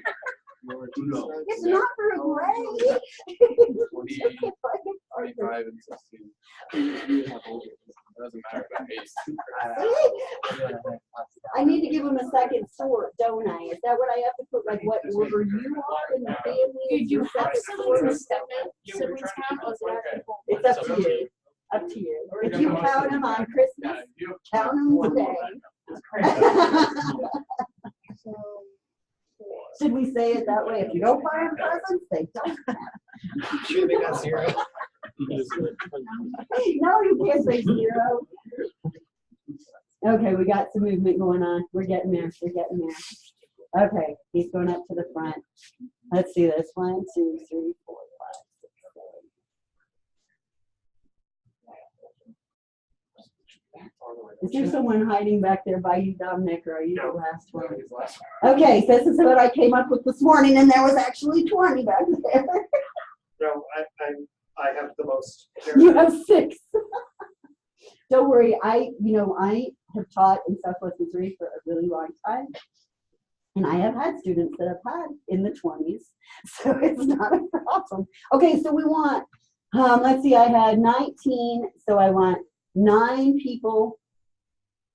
It's not for a grade. 25 and 16. Doesn't matter about age. I need to give them a second sort, don't I? Is that what I have to put, like what order you are in the family? Did you have siblings siblings count, or is it actually? It's up to you. Up to you. If you count them on Christmas, count them today. Should we say it that way? If you don't buy them presents, they don't count. Should be got 0. No, you can't say 0. Okay, we got some movement going on. We're getting there. We're getting there. Okay, he's going up to the front. Let's see this. 1, 2, 3, 4, 5, 6, 7. Is there someone hiding back there by you, Dominic, or are you the last one? Okay, so this is what I came up with this morning, and there was actually 20 back there. No, I have the most. You have 6. Don't worry, I have taught in Southwest Missouri for a really long time, and I have had students that have had in the 20s, so it's not a problem. Okay, so we want, let's see, I had 19, so I want 9 people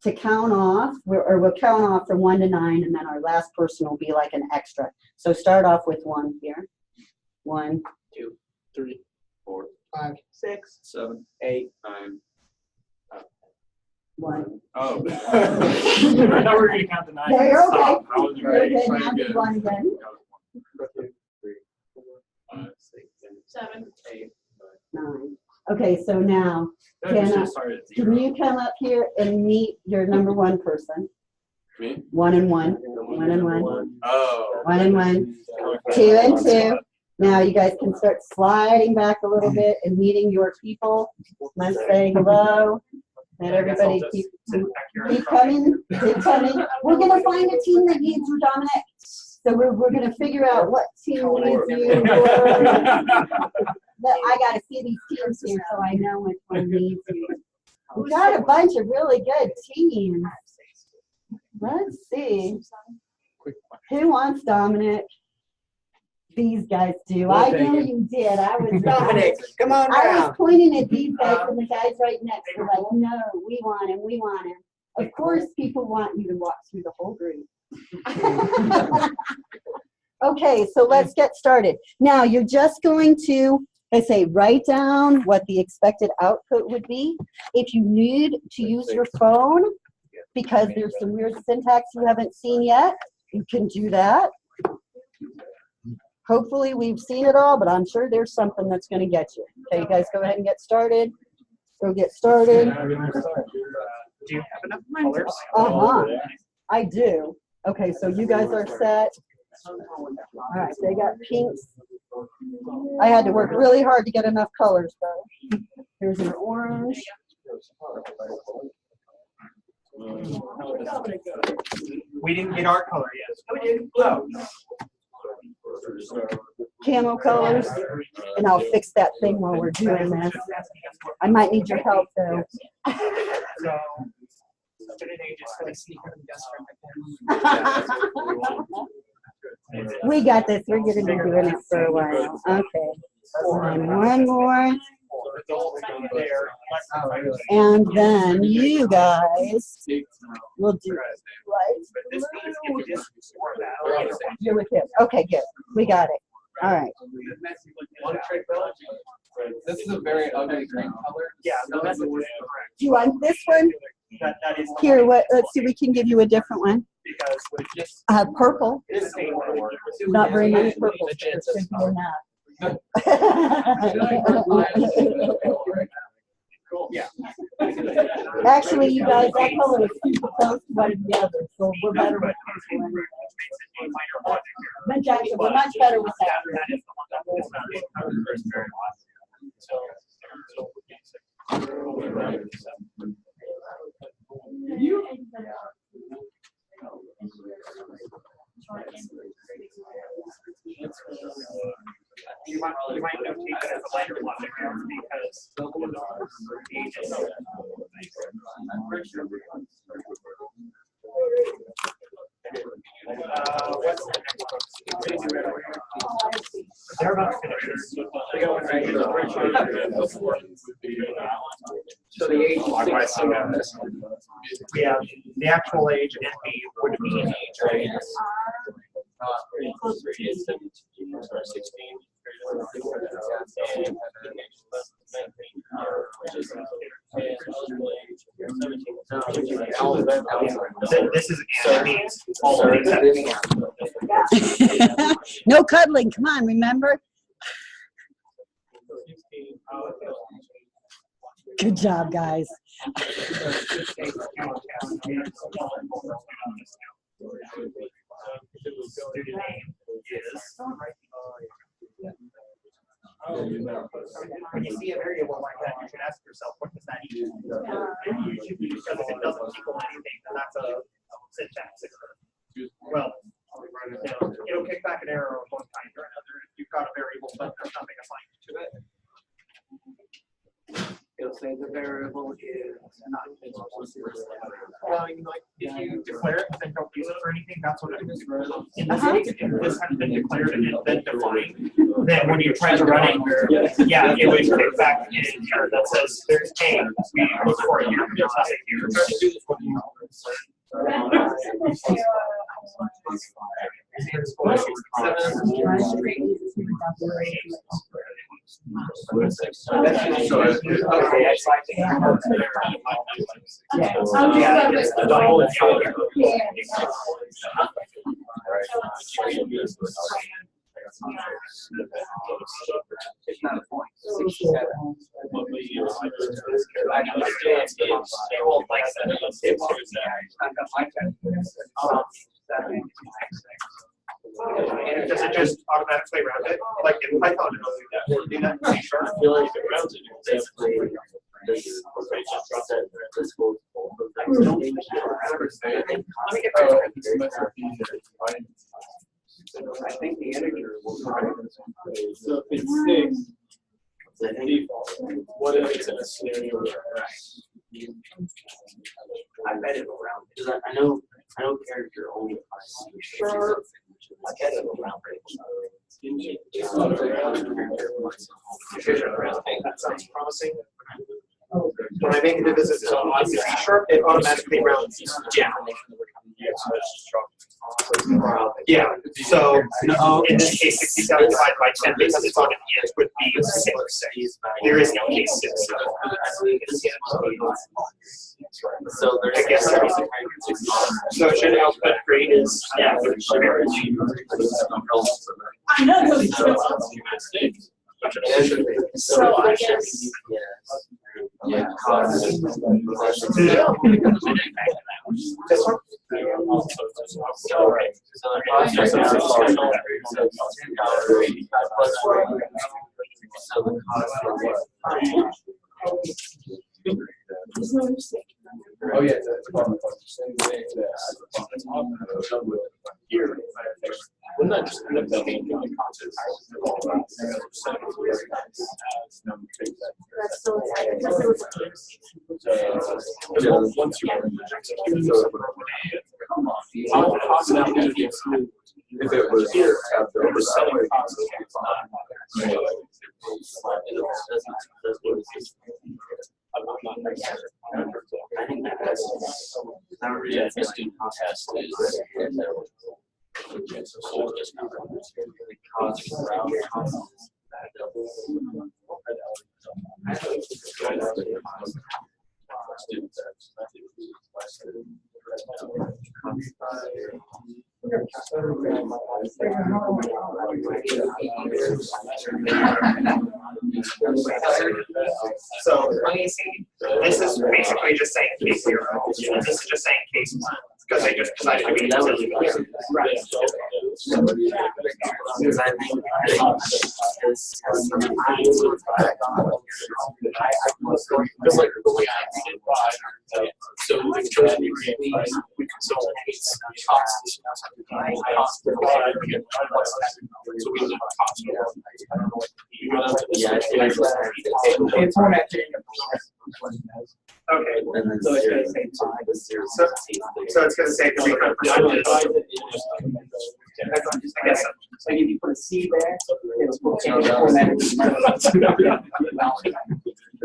to count off, or we'll count off from 1 to 9, and then our last person will be like an extra. So start off with 1 here. 1, 2, 3, 4. 5, 6, 7, 8, 9. 1. Oh. I thought we were gonna count the 9. No, you're okay. Stop. I was You're right. good. Try Now do again. 1 again. 2, 3, 4, 5, 6, 7. 8. 9. Okay, so now, I should Hannah, have started at can 0. you come up here and meet your number 1 person? Me? 1 and 1. 1 and 1. Oh. 1 and 1. 2 and 2. Now you guys can start sliding back a little bit and meeting your people. Let's say hello. Let everybody keep coming. Keep coming. We're gonna find a team that needs you, Dominic. So we're gonna figure out what team needs you. But I gotta see these teams here so I know which one needs you. We got a bunch of really good teams. Let's see. Who wants Dominic? These guys do. I knew you did. I was Dominic, come on I down. was pointing at these guys and the guys right next were like, no, we want him, we want him. Of course, people want you to walk through the whole group. Okay, so let's get started. Now, you're just going to, I say, write down what the expected output would be. If you need to use your phone, because there's some weird syntax you haven't seen yet, you can do that. Hopefully we've seen it all, but I'm sure there's something that's going to get you. Okay, you guys go ahead and get started. Go get started. Do you have enough colors? Uh-huh. I do. Okay, so you guys are set. All right, they got pinks. I had to work really hard to get enough colors, though. Here's your orange. We didn't get our color yet. Oh, we did. Oh. Camo colors, and I'll fix that thing while we're doing this. I might need your help, though. So, today just like sneak under the desk. We got this. We're going to be doing it for a while. Okay. And one more. And then you guys will do You're with him. Okay, good. We got it. All right. One trick though. This is a very ugly green color. Yeah, no, that's Do you want this one? that is Here, what? Let's see. We can give you a different one. because we just Purple. Not very many purples. But there should be enough. cool. Yeah. Actually, you guys, that color is super close to one of the others, so we're better with purple anyway. But Jackson, we're much better with that. That is the one that is not being covered first very You might notate that as a lighter logic because the age is so what's the next one? They're about to So the age is 6. yeah, the actual age in me would be an age, right? 16. This is means all of these. No cuddling. Come on, remember? Good job, guys. When you see a variable like that, you should ask yourself, what does that equal? Because if it doesn't equal anything, then that's a syntax error. Well, it'll kick back an error of one kind or another if you've got a variable, but there's nothing assigned to it. It'll say the variable is not. Well, if you declare it and then don't use it for anything, that's what it is. In this case, if this hadn't been declared and then defined, then when you try to run it, yeah, it would kick back an error that says there's A. We look for it here, there's nothing here. Try to do this one. It's not a point. And does it just automatically round it? Like in Python, it doesn't do that. Do that in C#? I feel like if it rounds it, it's basically this. I think the integer will. So if it's 6, default, what if it's in a scenario where I bet it will round. Because I know character only applies to sure. I bet it will round. That sounds promising. When I make a divisive on C#, it automatically rounds down. Yeah, so in this case, 67 divided by 10 because it's on an int would be 6. There is no case 6. So I guess so. Should output grade is average. I know. So I guess. Yeah. This one? Oh, yeah. Here. wouldn't that just end up being the once you if it was here, the selling cost I think that's yeah, the student contest is So this is basically just saying case 0. This is just saying case 1 because they just decided to be really clear. Right. Because I think this has some because like the way I did it, so we chose to create we consolidate costs. So we did cost. yeah, Okay. so it's going to say So it's going to say 300%. I guess so. So if you put a C there, it's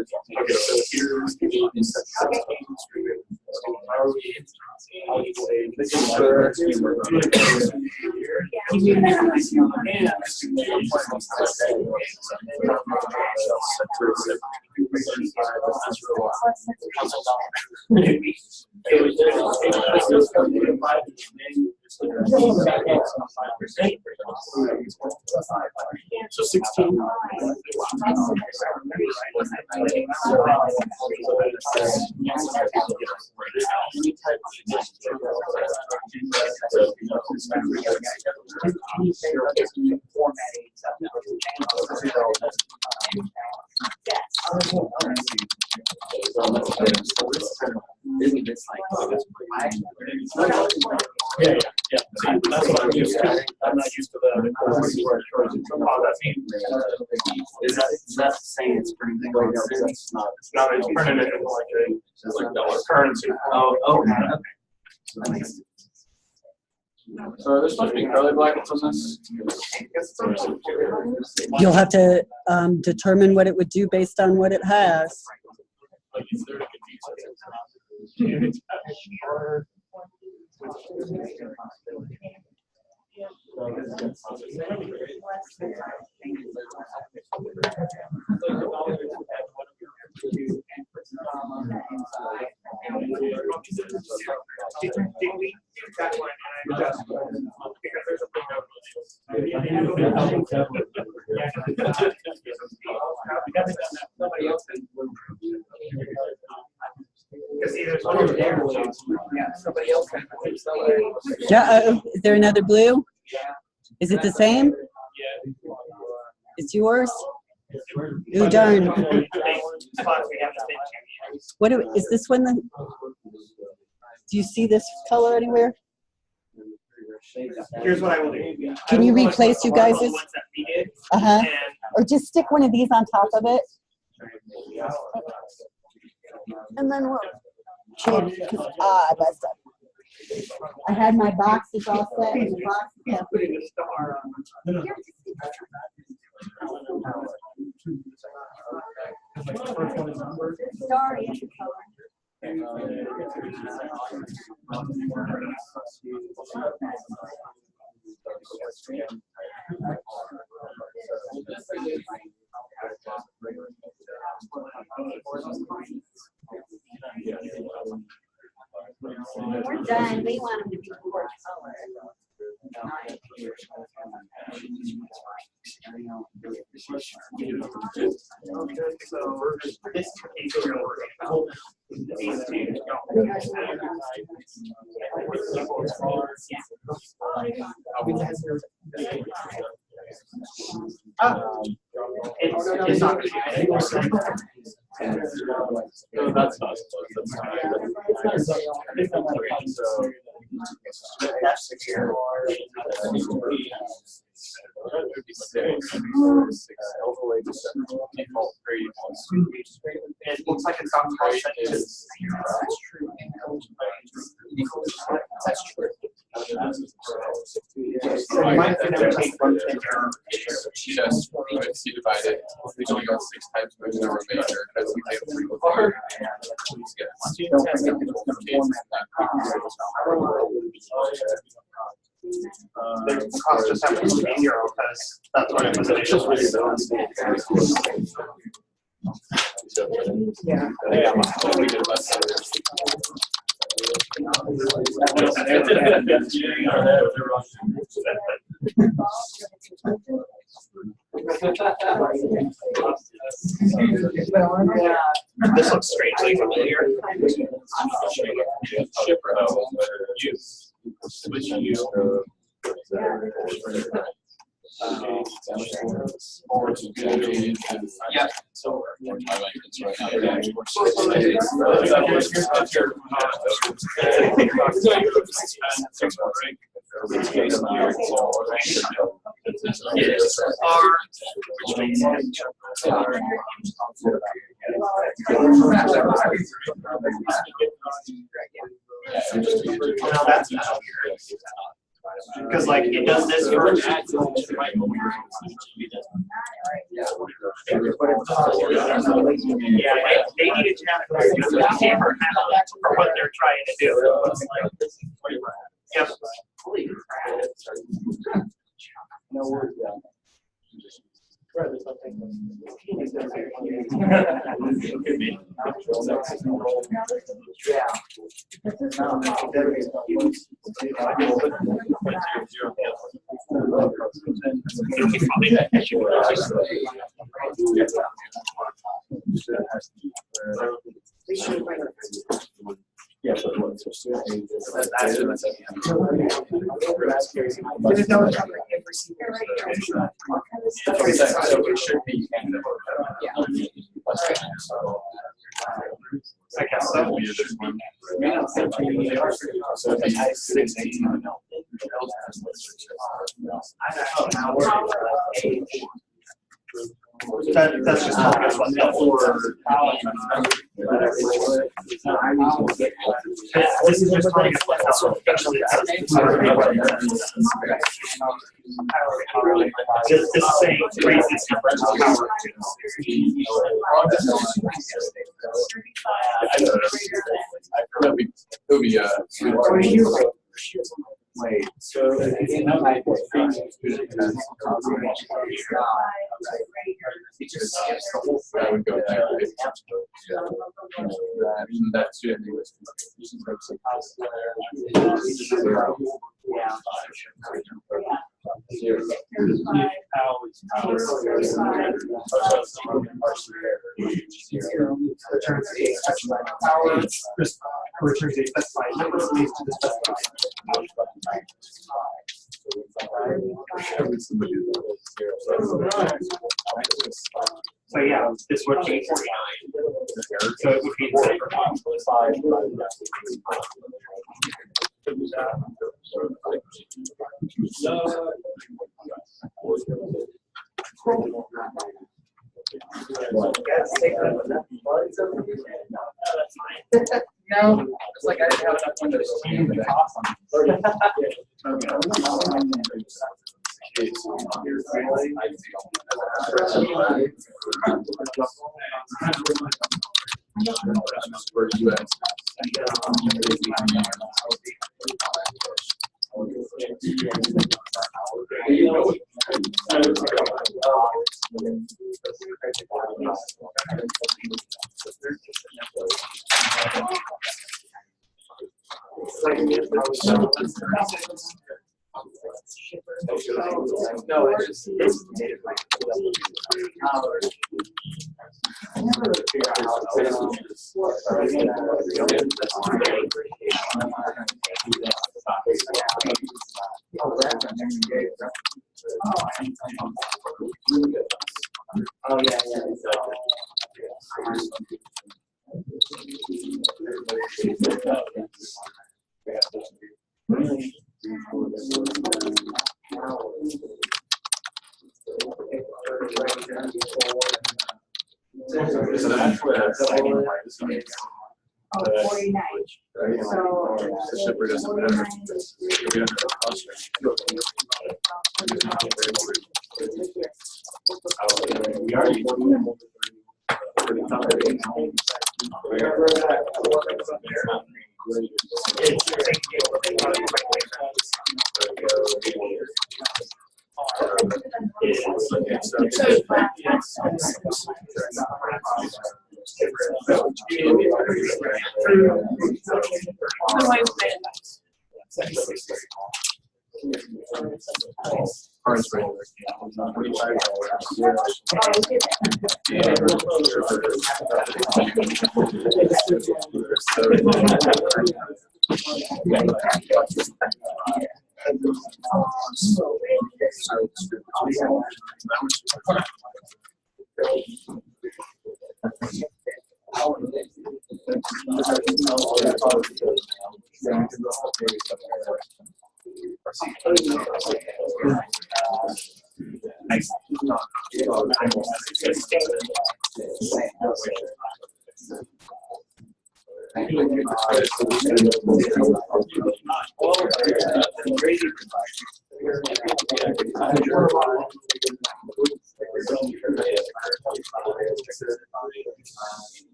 Okay, so here's the so 16. Yeah. That's what I'm used to. I'm not used to that. Is that saying it's pretty good? It's not, it's printed in like dollar currency. Oh, okay. That makes sense. So are there supposed to be curly brackets on this? You'll have to determine what it would do based on what it has. Like, is there a confusing? Did we do that one? And I just, because there's somebody else. Is there another blue? Is it the same? It's yours? Ooh, darn. What is this one? Do you see this color anywhere? Here's what I will do. Can you replace you guys'? And Or just stick one of these on top of it. And then we'll change. I messed up. I had my boxes all set. And the boxes have putting a star on. Sorry, I should color. We're done. We want them to be more color. So this is real work. These two it's not No, that's not. that's secure. It looks like it's on top sentences. That's true. So you might never take one figure. Just C divided. We only got 6 times the remainder because we have 3 with here. The cost just happens to be 0 because that's what it was initially. Yeah. This looks strangely familiar. Yeah. So because like it does this for yeah, they needed to have a camera for what they're trying to do. Yep. No worries. Yeah, I guess so. That's just telling us what this is just telling us what this is saying raise this difference of power. Wait, so in my it just skips the whole thing. I would go there. That student was Returns a specified number of leads to the specified. So yeah, this would be 49. So it would be the same. No, it's like I didn't have enough windows. No, it's just Oh, yeah, yeah. So that's where that's second part is coming Oh, 49. So, the shipper doesn't matter. We don't have a cost we already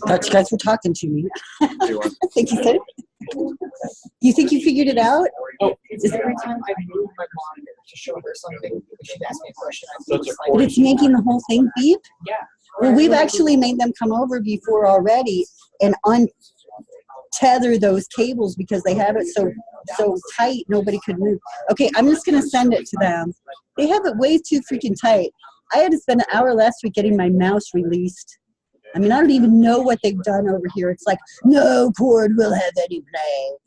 Thought you guys were talking to me. I think you said. You think you figured it out? It's every time I move my monitor to show her something, she'd ask me a question. But it's making the whole thing beep? Yeah. Well, we've actually made them come over before already and untether those cables because they have it so tight nobody could move. Okay, I'm just going to send it to them. They have it way too freaking tight. I had to spend an hour last week getting my mouse released. I mean, I don't even know what they've done over here. It's like, no cord will have any play.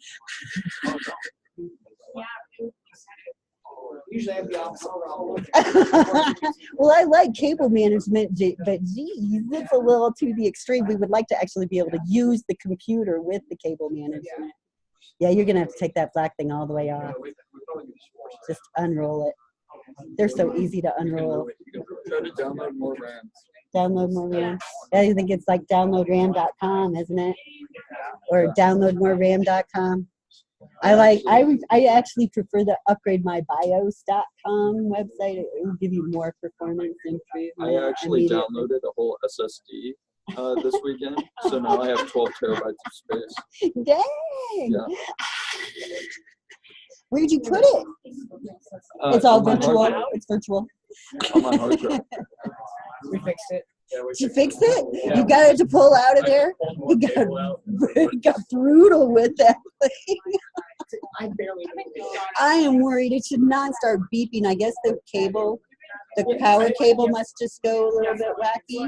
Usually I have the opposite problem. Well, I like cable management, but geez, it's a little to the extreme. We would like to actually be able to use the computer with the cable management. Yeah, you're going to have to take that black thing all the way off. Just unroll it. They're so easy to unroll. try to download more RAM. Download more RAM. I think it's like downloadram.com, isn't it? Or downloadmoreram.com. I actually prefer the upgrademybios.com website. It will give you more performance improvement. I actually downloaded a whole SSD this weekend, so now I have 12 terabytes of space. Dang. Yeah. Where'd you put it? It's all on my hard virtual. drive. It's virtual. On my hard drive. We fixed it. Did you fix it? You got it to pull out of there? It got brutal with that thing. I barely. I am worried it should not start beeping. I guess the cable, the power cable must just go a little bit wacky.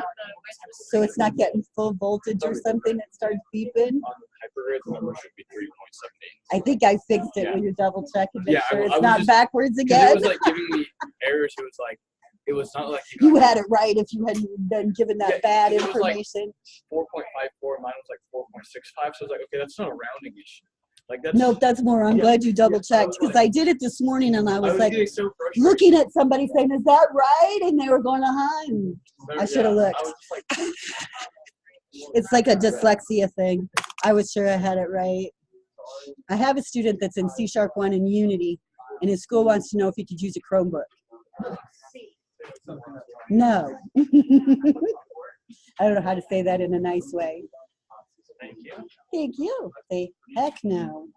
So it's not getting full voltage or something. It starts beeping. Hypergrid, the number should be 3.78. I think I fixed it when you double check and make Yeah, sure I it's was not just- backwards Because again. it was like giving me errors. It was like, it was not like You had it right if you hadn't been given that Yeah, bad it was like- information. 4.54, mine was like 4.65. So I was like, okay, that's not a rounding issue. Like that's Nope, that's more. I'm Yeah. glad you double Yeah, I checked was because like- I did it this morning and I I was was like getting so frustrated. looking at somebody saying, "Is that right?" And they were going, "Uh-huh." And I should have looked. I was just like, It's like a dyslexia thing. I was sure I had it right. I have a student that's in C#1 in Unity, and his school wants to know if he could use a Chromebook. No. I don't know how to say that in a nice way. thank you. Thank you. Say, heck no.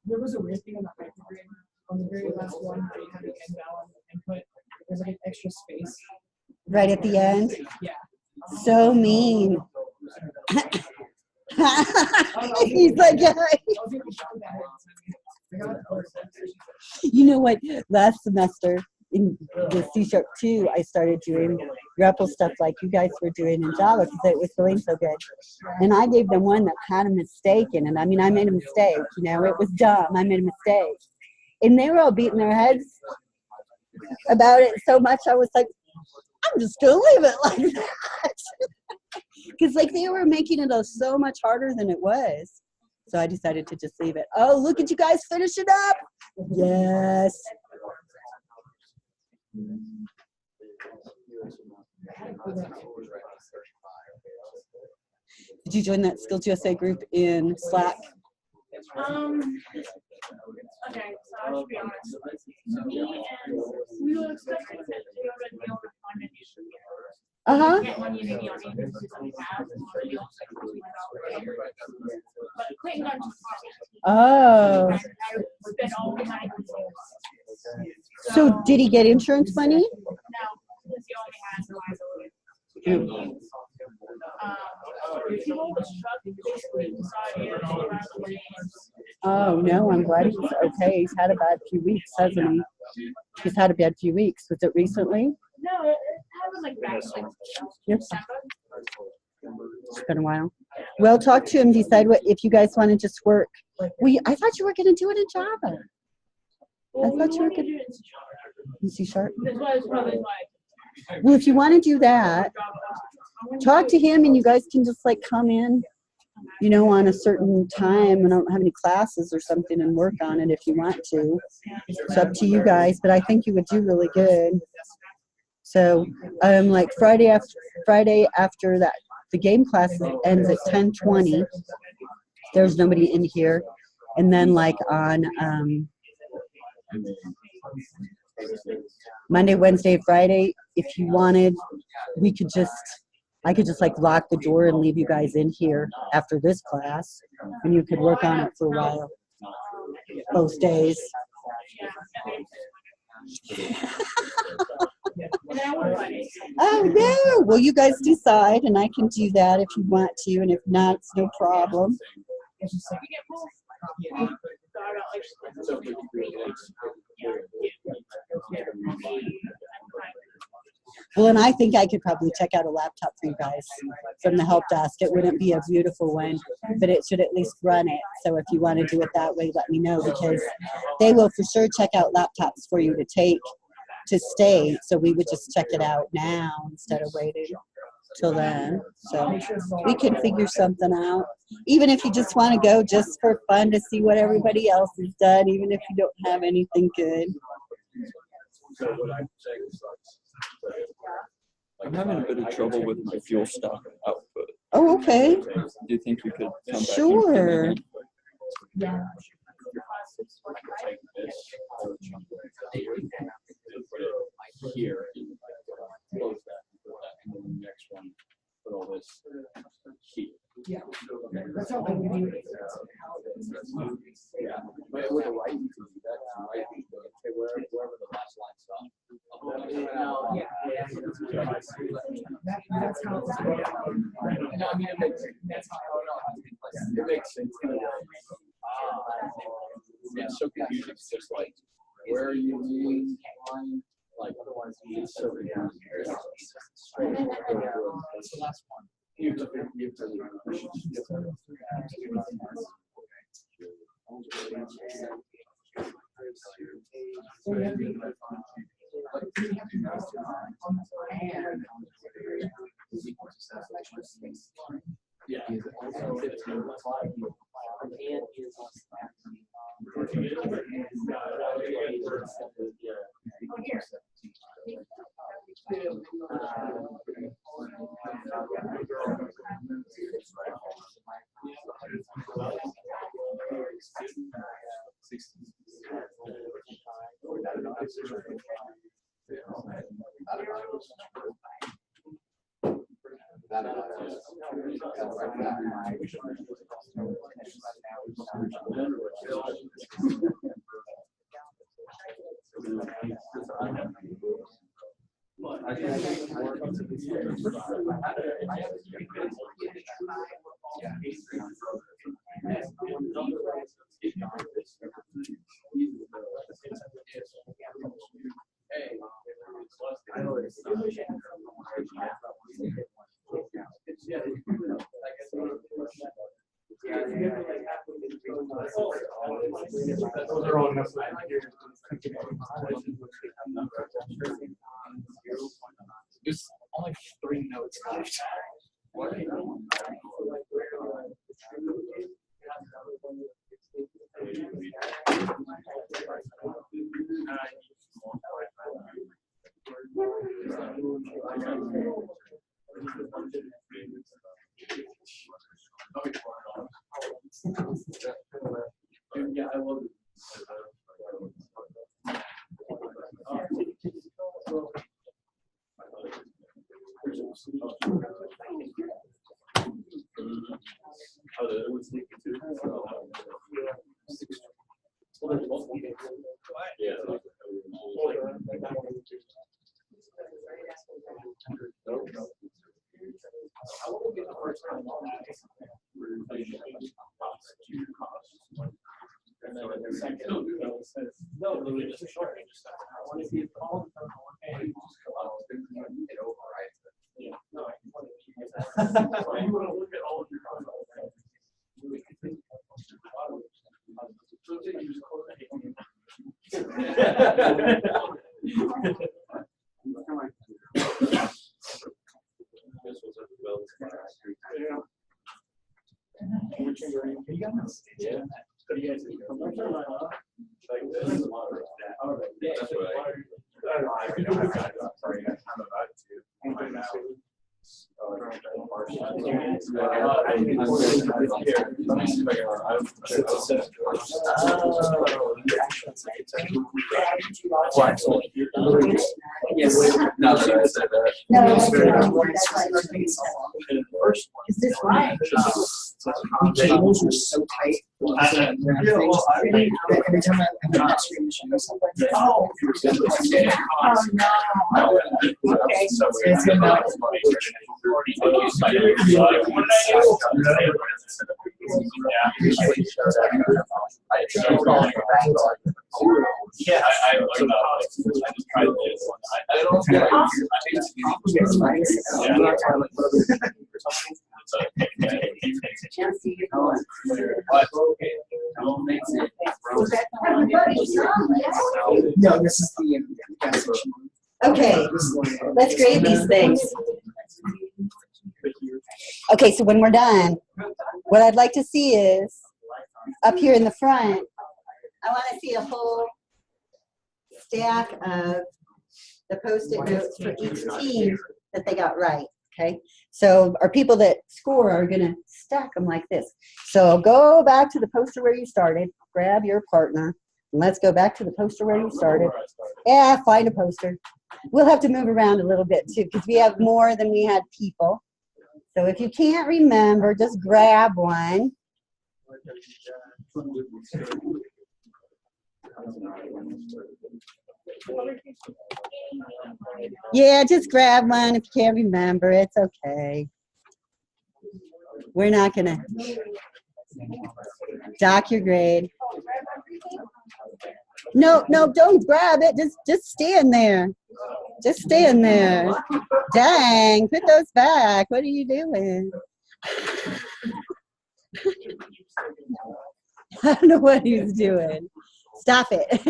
There was a weird thing on the hypergrid on the very last one where you had to end down and put there's like an extra space. Right at the end. Yeah. So mean. He's like, yeah. You know what? Last semester in the C#2, I started doing REPL stuff like you guys were doing in Java because it was going so good. And I gave them one that had a mistake in it. I mean, I made a mistake. You know, it was dumb. I made a mistake. And they were all beating their heads about it so much. I was like, I'm just going to leave it like that. Because like they were making it so much harder than it was. So I decided to just leave it. Oh, look at you guys finish it up. Yes. Did you join that Skills USA group in Slack? Okay, so I should be honest. Me and we were expecting to do a deal with one of these. Uh-huh. Get one unity on either because we have one deal but Clayton got too Oh. I spent all the money. So did he get insurance money? No, because he only has liability. He rolled his truck basically inside here. Oh, no, I'm glad he's okay. He's had a bad few weeks, hasn't he? He's had a bad few weeks. Was it recently? No, it happened like back in like Yep. December. It's been a while. Well, talk to him. Decide what if you guys want to just work. I thought you were going to do it in Java. I thought you were going to in C#. That's why it's probably like. Well, if you want to do that, talk to him and you guys can just like come in, you know, on a certain time and I don't have any classes or something and work on it if you want to. It's up to you guys, but I think you would do really good. So, like Friday after that, the game class ends at 10:20. There's nobody in here. And then like on Monday, Wednesday, Friday, if you wanted, I could just like lock the door and leave you guys in here after this class and you could work on it for a while. Both days. Oh no! Well, you guys decide, and I can do that if you want to, and if not, it's no problem. Well, and I think I could probably check out a laptop for you guys from the help desk. It wouldn't be a beautiful one, but it should at least run it. So if you want to do it that way, let me know because they will for sure check out laptops for you to take to stay. So we would just check it out now instead of waiting till then. So we can figure something out. Even if you just want to go just for fun to see what everybody else has done, even if you don't have anything good. I'm having a bit of trouble with my fuel stock output. Oh, okay. Do you think you could come back? Sure. And Yeah. Here, close that, and put that in the next one. all this heat. Yeah. That's not like we do it. Yeah. But with a right, you can do that. Right, okay, wherever the last line stops. That's how it's going. No, I mean, that's how It makes sense. Yeah, it's so confusing. It's just like, where are you leaning? Like, otherwise, it's so confusing. That's the last one. You have to yeah. There's only 3 notes left. Yeah, I love it. Oh, the other one's sneaky too. Yeah. I want to get the first time on that. And then the second, says, no, really just a short. I want to see it all the time. And just come out and it overrides it. Yeah. No, I want to keep that. You want to look at all of your comments. Yeah. So you guys like this. That's what Is this right? The cables were so tight. Every time I'm not screen or something. Oh. Oh, no. Okay. It's good now. Yeah, I just tried this. I don't think No, this is the gas station. Okay, let's grade these things. Okay, so when we're done, what I'd like to see is, up here in the front, I want to see a whole stack of the Post-it notes for each team that they got right, okay? So our people that score are going to stack them like this. So go back to the poster where you started, grab your partner, and let's go back to the poster where you started. Yeah, find a poster. We'll have to move around a little bit too, because we have more than we had people. So if you can't remember, just grab one. Yeah, just grab one if you can't remember. It's okay. We're not gonna dock your grade. No, no, don't grab it. Just stand there. Just stand there. Dang, put those back. What are you doing? I don't know what he's doing. Stop it.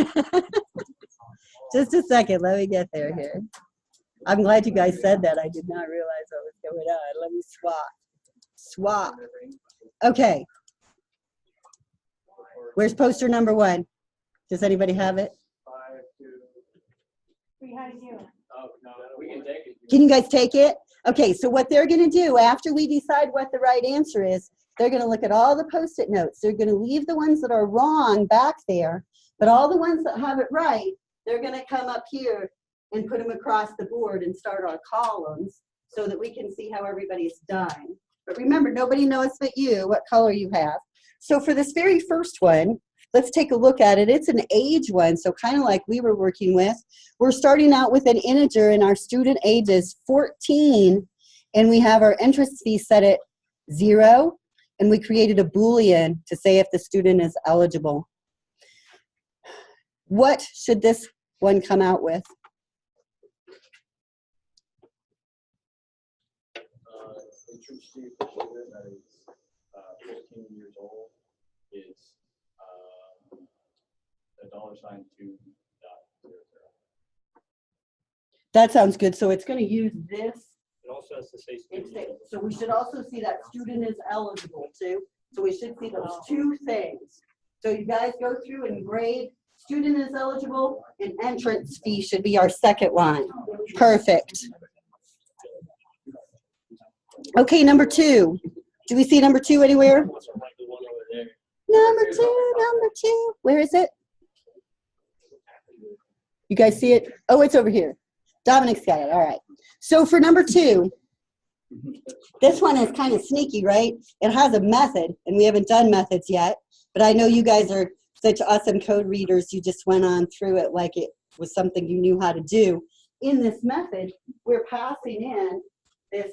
Just a second. Let me get there here. I'm glad you guys said that. I did not realize what was going on. Let me swap. Swap. Okay. Where's poster number 1? Does anybody have it? We had you. Oh, no, we can take it. Can you guys take it? Okay, so what they're going to do after we decide what the right answer is, they're going to look at all the Post-it notes. They're going to leave the ones that are wrong back there, but all the ones that have it right, they're going to come up here and put them across the board and start our columns so that we can see how everybody's done. But remember, nobody knows but you what color you have. So for this very first one, let's take a look at it. It's an age one, so kind of like we were working with. We're starting out with an integer, and our student age is 14, and we have our entrance fee set at 0, and we created a Boolean to say if the student is eligible. What should this one come out with? Entrance fee for student that is 15 years old is $$2.00. That sounds good. So it's going to use this. It also has to say student. So we should also see that student is eligible too. So we should see those two things. So you guys go through and grade. Student is eligible, and entrance fee should be our second line. Perfect. Okay, number 2. Do we see number 2 anywhere? Number 2. Where is it? You guys see it? Oh, it's over here. Dominic's got it. All right. So for number 2, this one is kind of sneaky, right? It has a method, and we haven't done methods yet, but I know you guys are such awesome code readers. You just went on through it like it was something you knew how to do. In this method, we're passing in this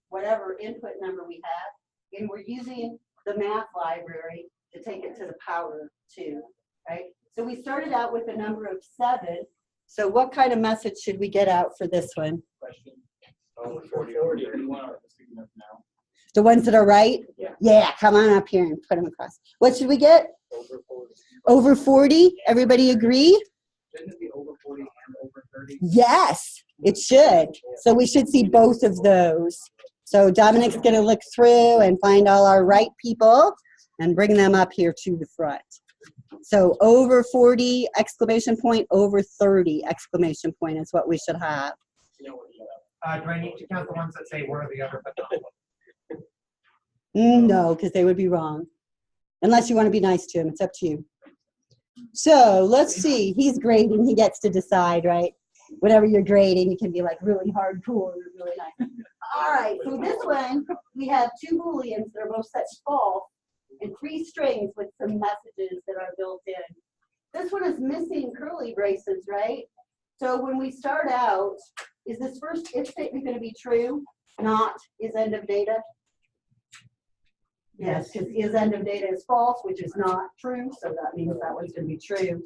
whatever input number we have, and we're using the math library to take it to the power 2, right? So we started out with a number of 7. So what kind of message should we get out for this one? Question. Over 40 or 31 are sticking up now. The ones that are right? Yeah. Yeah, come on up here and put them across. What should we get? Over 40. Over 40? Everybody agree? Shouldn't it be over 40 and over 30? Yes, it should. So we should see both of those. So Dominic's going to look through and find all our right people and bring them up here to the front. So over 40, exclamation point, over 30, exclamation point is what we should have. Do I need to count the ones that say worthy of it, but not? No, because they would be wrong. Unless you want to be nice to him, it's up to you. So let's see, he's grading, he gets to decide, right? Whatever you're grading, you can be like really hardcore or really nice. All right, so this one, we have 2 Booleans that are both set to false and 3 strings with some messages that are built in. This one is missing curly braces, right? So when we start out, is this first if statement going to be true? Not is end of data? Yes, because is end of data is false, which is not true, so that means that one's going to be true.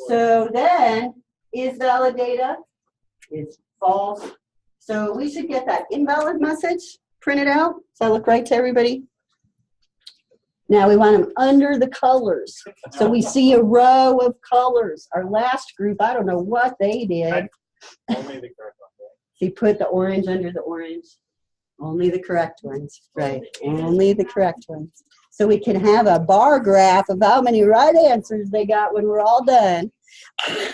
So then, is valid data is false. So we should get that invalid message printed out. Does that look right to everybody? Now we want them under the colors. So we see a row of colors. Our last group, I don't know what they did. Only the correct one. He put the orange under the orange. Only the correct ones, right? Only the correct ones. So we can have a bar graph of how many right answers they got when we're all done. Okay,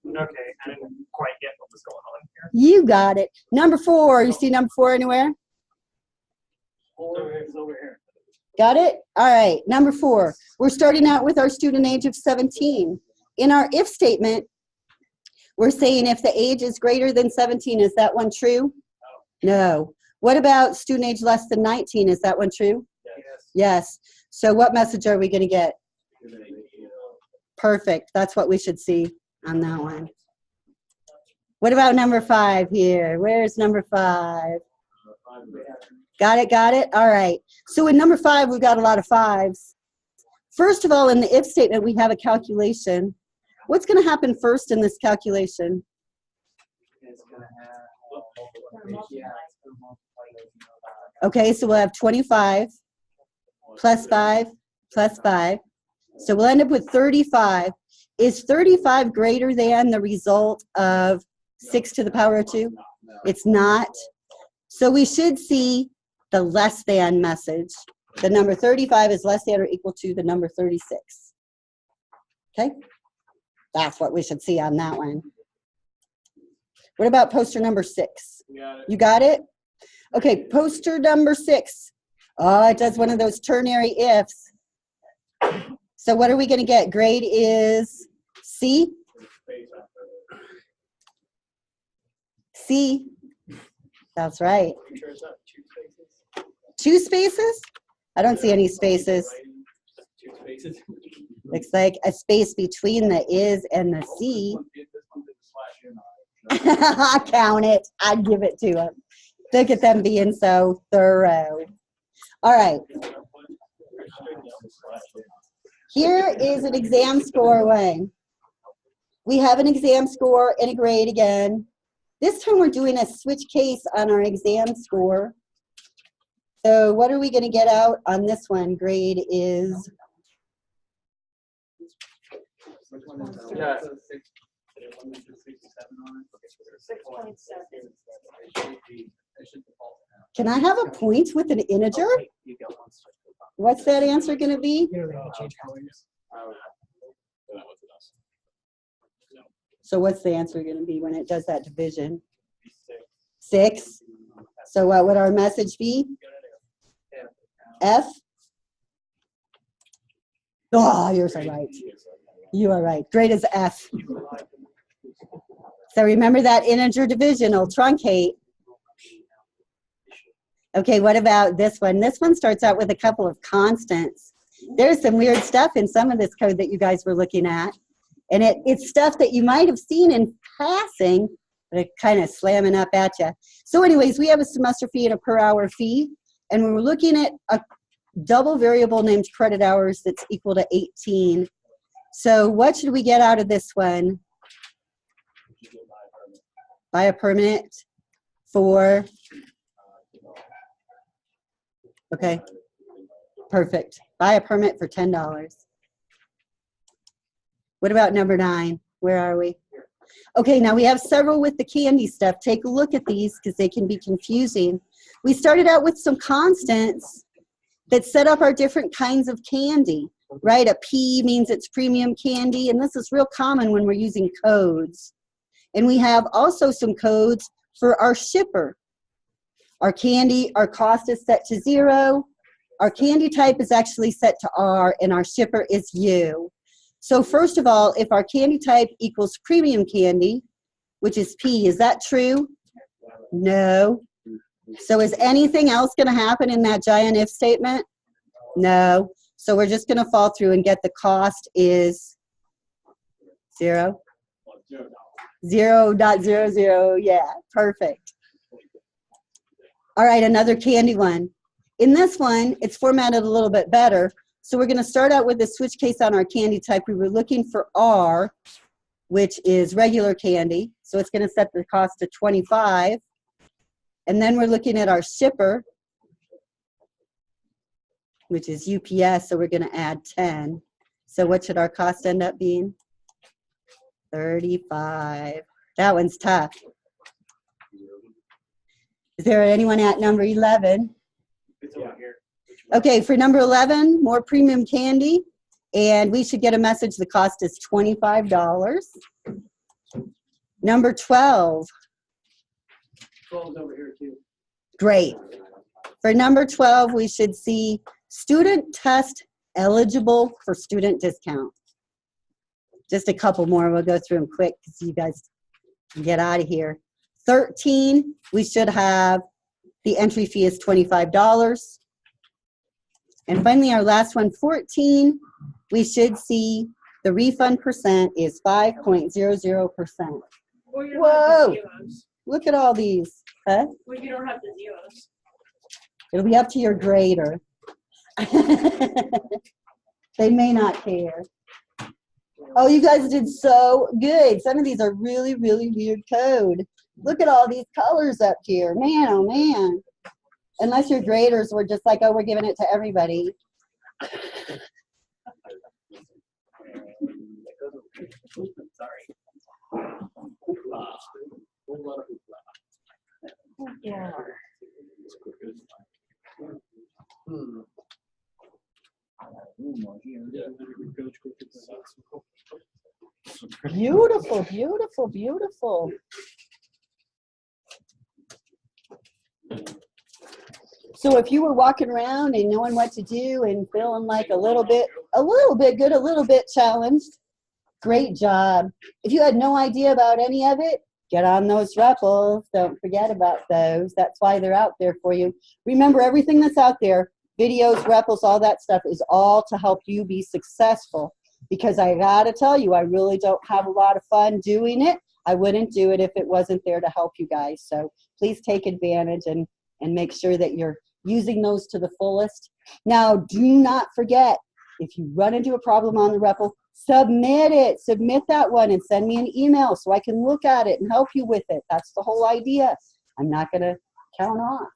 I didn't quite get what was going on here. You got it. Number 4, you see number 4 anywhere? It's over here. Got it? All right, number 4. We're starting out with our student age of 17. In our if statement, we're saying if the age is greater than 17, is that one true? No. What about student age less than 19? Is that one true? Yes. So what message are we going to get? Perfect. That's what we should see on that one. What about number 5 here? Where's number 5? Got it, got it? All right. So in number 5, we've got a lot of 5s. First of all, in the if statement, we have a calculation. What's going to happen first in this calculation? Okay, so we'll have 25 plus 5 plus 5. So we'll end up with 35. Is 35 greater than the result of 6 to the power of 2? It's not. So we should see the less than message. The number 35 is less than or equal to the number 36. Okay? That's what we should see on that one. What about poster number 6? You got it? Okay, poster number 6. Oh, it does one of those ternary ifs. So what are we going to get? Grade is C? C. That's right. 2 spaces? I don't see any spaces. Looks like a space between the is and the C. I count it. I'd give it to them. Look at them being so thorough. All right. Here is an exam score one. We have an exam score and a grade again. This time we're doing a switch case on our exam score. So what are we going to get out on this one? Grade is... Yeah. Can I have a point with an integer? What's that answer going to be? So what's the answer going to be when it does that division? 6. So what would our message be? F? Oh, you're so right. You are right. Grade is F. So remember that integer division will truncate. Okay, what about this one? This one starts out with a couple of constants. There's some weird stuff in some of this code that you guys were looking at. And it's stuff that you might have seen in passing, but it's kind of slamming up at you. So anyways, we have a semester fee and a per hour fee. And we're looking at a double variable named credit hours that's equal to 18. So what should we get out of this one? Buy a permit for... Okay, perfect. Buy a permit for $10. What about number 9? Where are we? Okay, now we have several with the candy stuff. Take a look at these because they can be confusing. We started out with some constants that set up our different kinds of candy, right? A P means it's premium candy, and this is real common when we're using codes. And we have also some codes for our shipper. Our candy, our cost is set to 0. Our candy type is actually set to R, and our shipper is U. So first of all, if our candy type equals premium candy, which is P, is that true? No. So is anything else going to happen in that giant if statement? No. So we're just going to fall through and get the cost is 0. 0.00, yeah, perfect. All right, another candy one. In this one, it's formatted a little bit better. So we're going to start out with a switch case on our candy type. We were looking for R, which is regular candy. So it's going to set the cost to 25. And then we're looking at our shipper, which is UPS. So we're going to add 10. So what should our cost end up being? 35. That one's tough. Is there anyone at number 11? Okay, for number 11, more premium candy, and we should get a message. The cost is $25. Number 12. 12's over here too. Great. For number 12, we should see student test eligible for student discount. Just a couple more. We'll go through them quick because you guys can get out of here. 13, we should have The entry fee is $25. And finally, our last one, 14, we should see the refund percent is 5.00%. Or you don't have Whoa! the zeros. Look at all these. Huh? Or you don't have the zeros. It'll be up to your grader. They may not care. Oh, you guys did so good. Some of these are really, really weird code. Look at all these colors up here. Man, oh man. Unless your graders were just like, oh, we're giving it to everybody. Yeah. Beautiful, beautiful, beautiful. So if you were walking around and knowing what to do and feeling like a little bit good, a little bit challenged, great job. If you had no idea about any of it, get on those REPLs. Don't forget about those. That's why they're out there for you. Remember, everything that's out there, videos, REPLs, all that stuff is all to help you be successful. Because I gotta tell you, I really don't have a lot of fun doing it. I wouldn't do it if it wasn't there to help you guys. So please take advantage and make sure that you're using those to the fullest. Now, do not forget, if you run into a problem on the REPL, submit it. Submit that one and send me an email so I can look at it and help you with it. That's the whole idea. I'm not going to count off.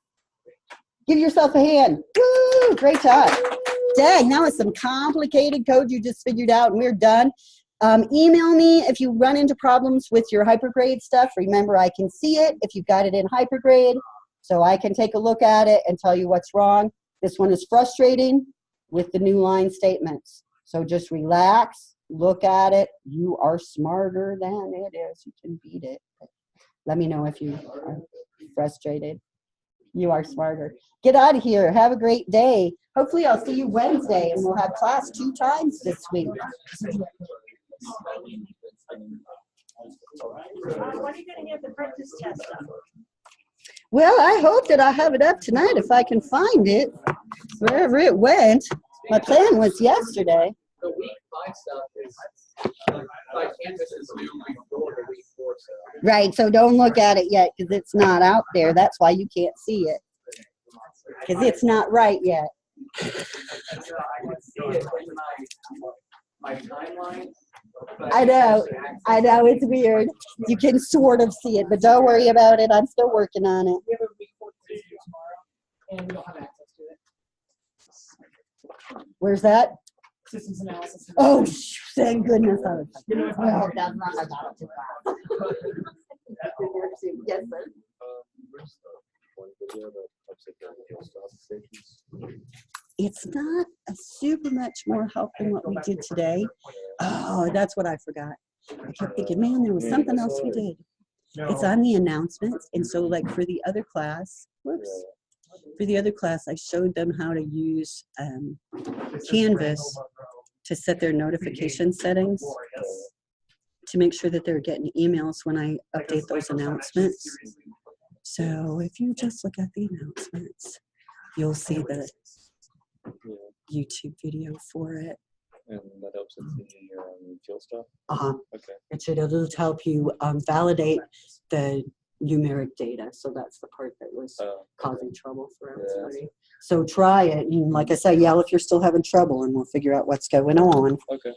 Give yourself a hand. Woo! Great job. Dang, that was some complicated code you just figured out, and we're done. Email me if you run into problems with your hypergrade stuff. Remember, I can see it if you've got it in hypergrade, so I can take a look at it and tell you what's wrong. This one is frustrating with the new line statements. So just relax, look at it. You are smarter than it is. You can beat it. Let me know if you are frustrated. You are smarter. Get out of here. Have a great day. Hopefully I'll see you Wednesday, and we'll have class 2 times this week. When are you gonna get the practice test up? Well, I hope that I have it up tonight if I can find it. Wherever it went. My plan was yesterday. The week 5 stuff is, like, Canvas is new week 4 to week 4 stuff. Right, so don't look at it yet because it's not out there. That's why you can't see it. Because it's not right yet. I can see it in my timeline. I know, it's weird. You can sort of see it, but don't worry about it. I'm still working on it. We have a week 4 tomorrow, and we don't have access to it. Where's that? Systems analysis. Oh, thank goodness. I was You know, if like, I- oh, that's not about to class. Yes, sir. Where's the one video that upset the fuel stop stations? It's not a super much more help than what we did today. Oh, that's what I forgot. I kept thinking, man, there was something else we did. It's on the announcements. And so like for the other class, for the other class, I showed them how to use Canvas to set their notification settings to make sure that they're getting emails when I update those announcements. So if you just look at the announcements, you'll see the YouTube video for it. And that helps with the fuel stop? Okay. It should help you validate the numeric data. So that's the part that was causing trouble for everybody. So try it. And like I say, yell if you're still having trouble and we'll figure out what's going on. Okay.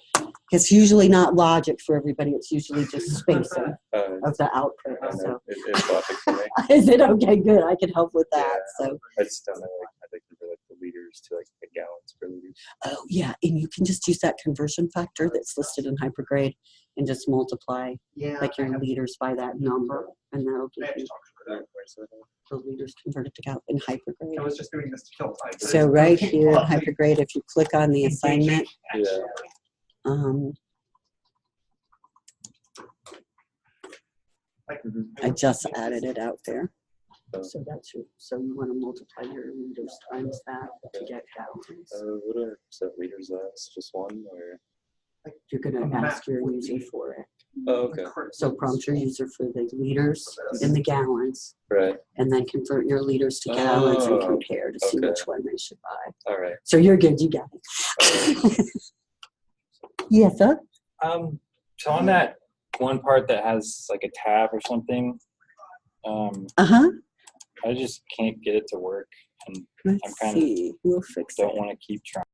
It's usually not logic for everybody. It's usually just spacing of the output. So. It's logic for me. Is it okay? Good. I can help with that. So. I just don't know. I think they're like the liters to like the gallons per liter. Oh yeah, and you can just use that conversion factor that's listed in hypergrade and just multiply like your liters by that number, and that'll give you the liters converted to in hypergrade. I was just doing this to kill time. So right here in hypergrade, if you click on the assignment, I just added it out there. So that's your, so you want to multiply your liters times that to get gallons. What are liters? That's just one, or you're gonna ask your user for it. Oh, okay. So prompt your user for the liters in the gallons, Right. and then convert your liters to gallons and Oh, compare to see okay. which one they should buy. All right. So you're good, you got it. Yes, sir? So on that one part that has like a tab or something, Uh-huh. I just can't get it to work, and Let's I'm kind of see. We'll fix it. don't want to keep trying.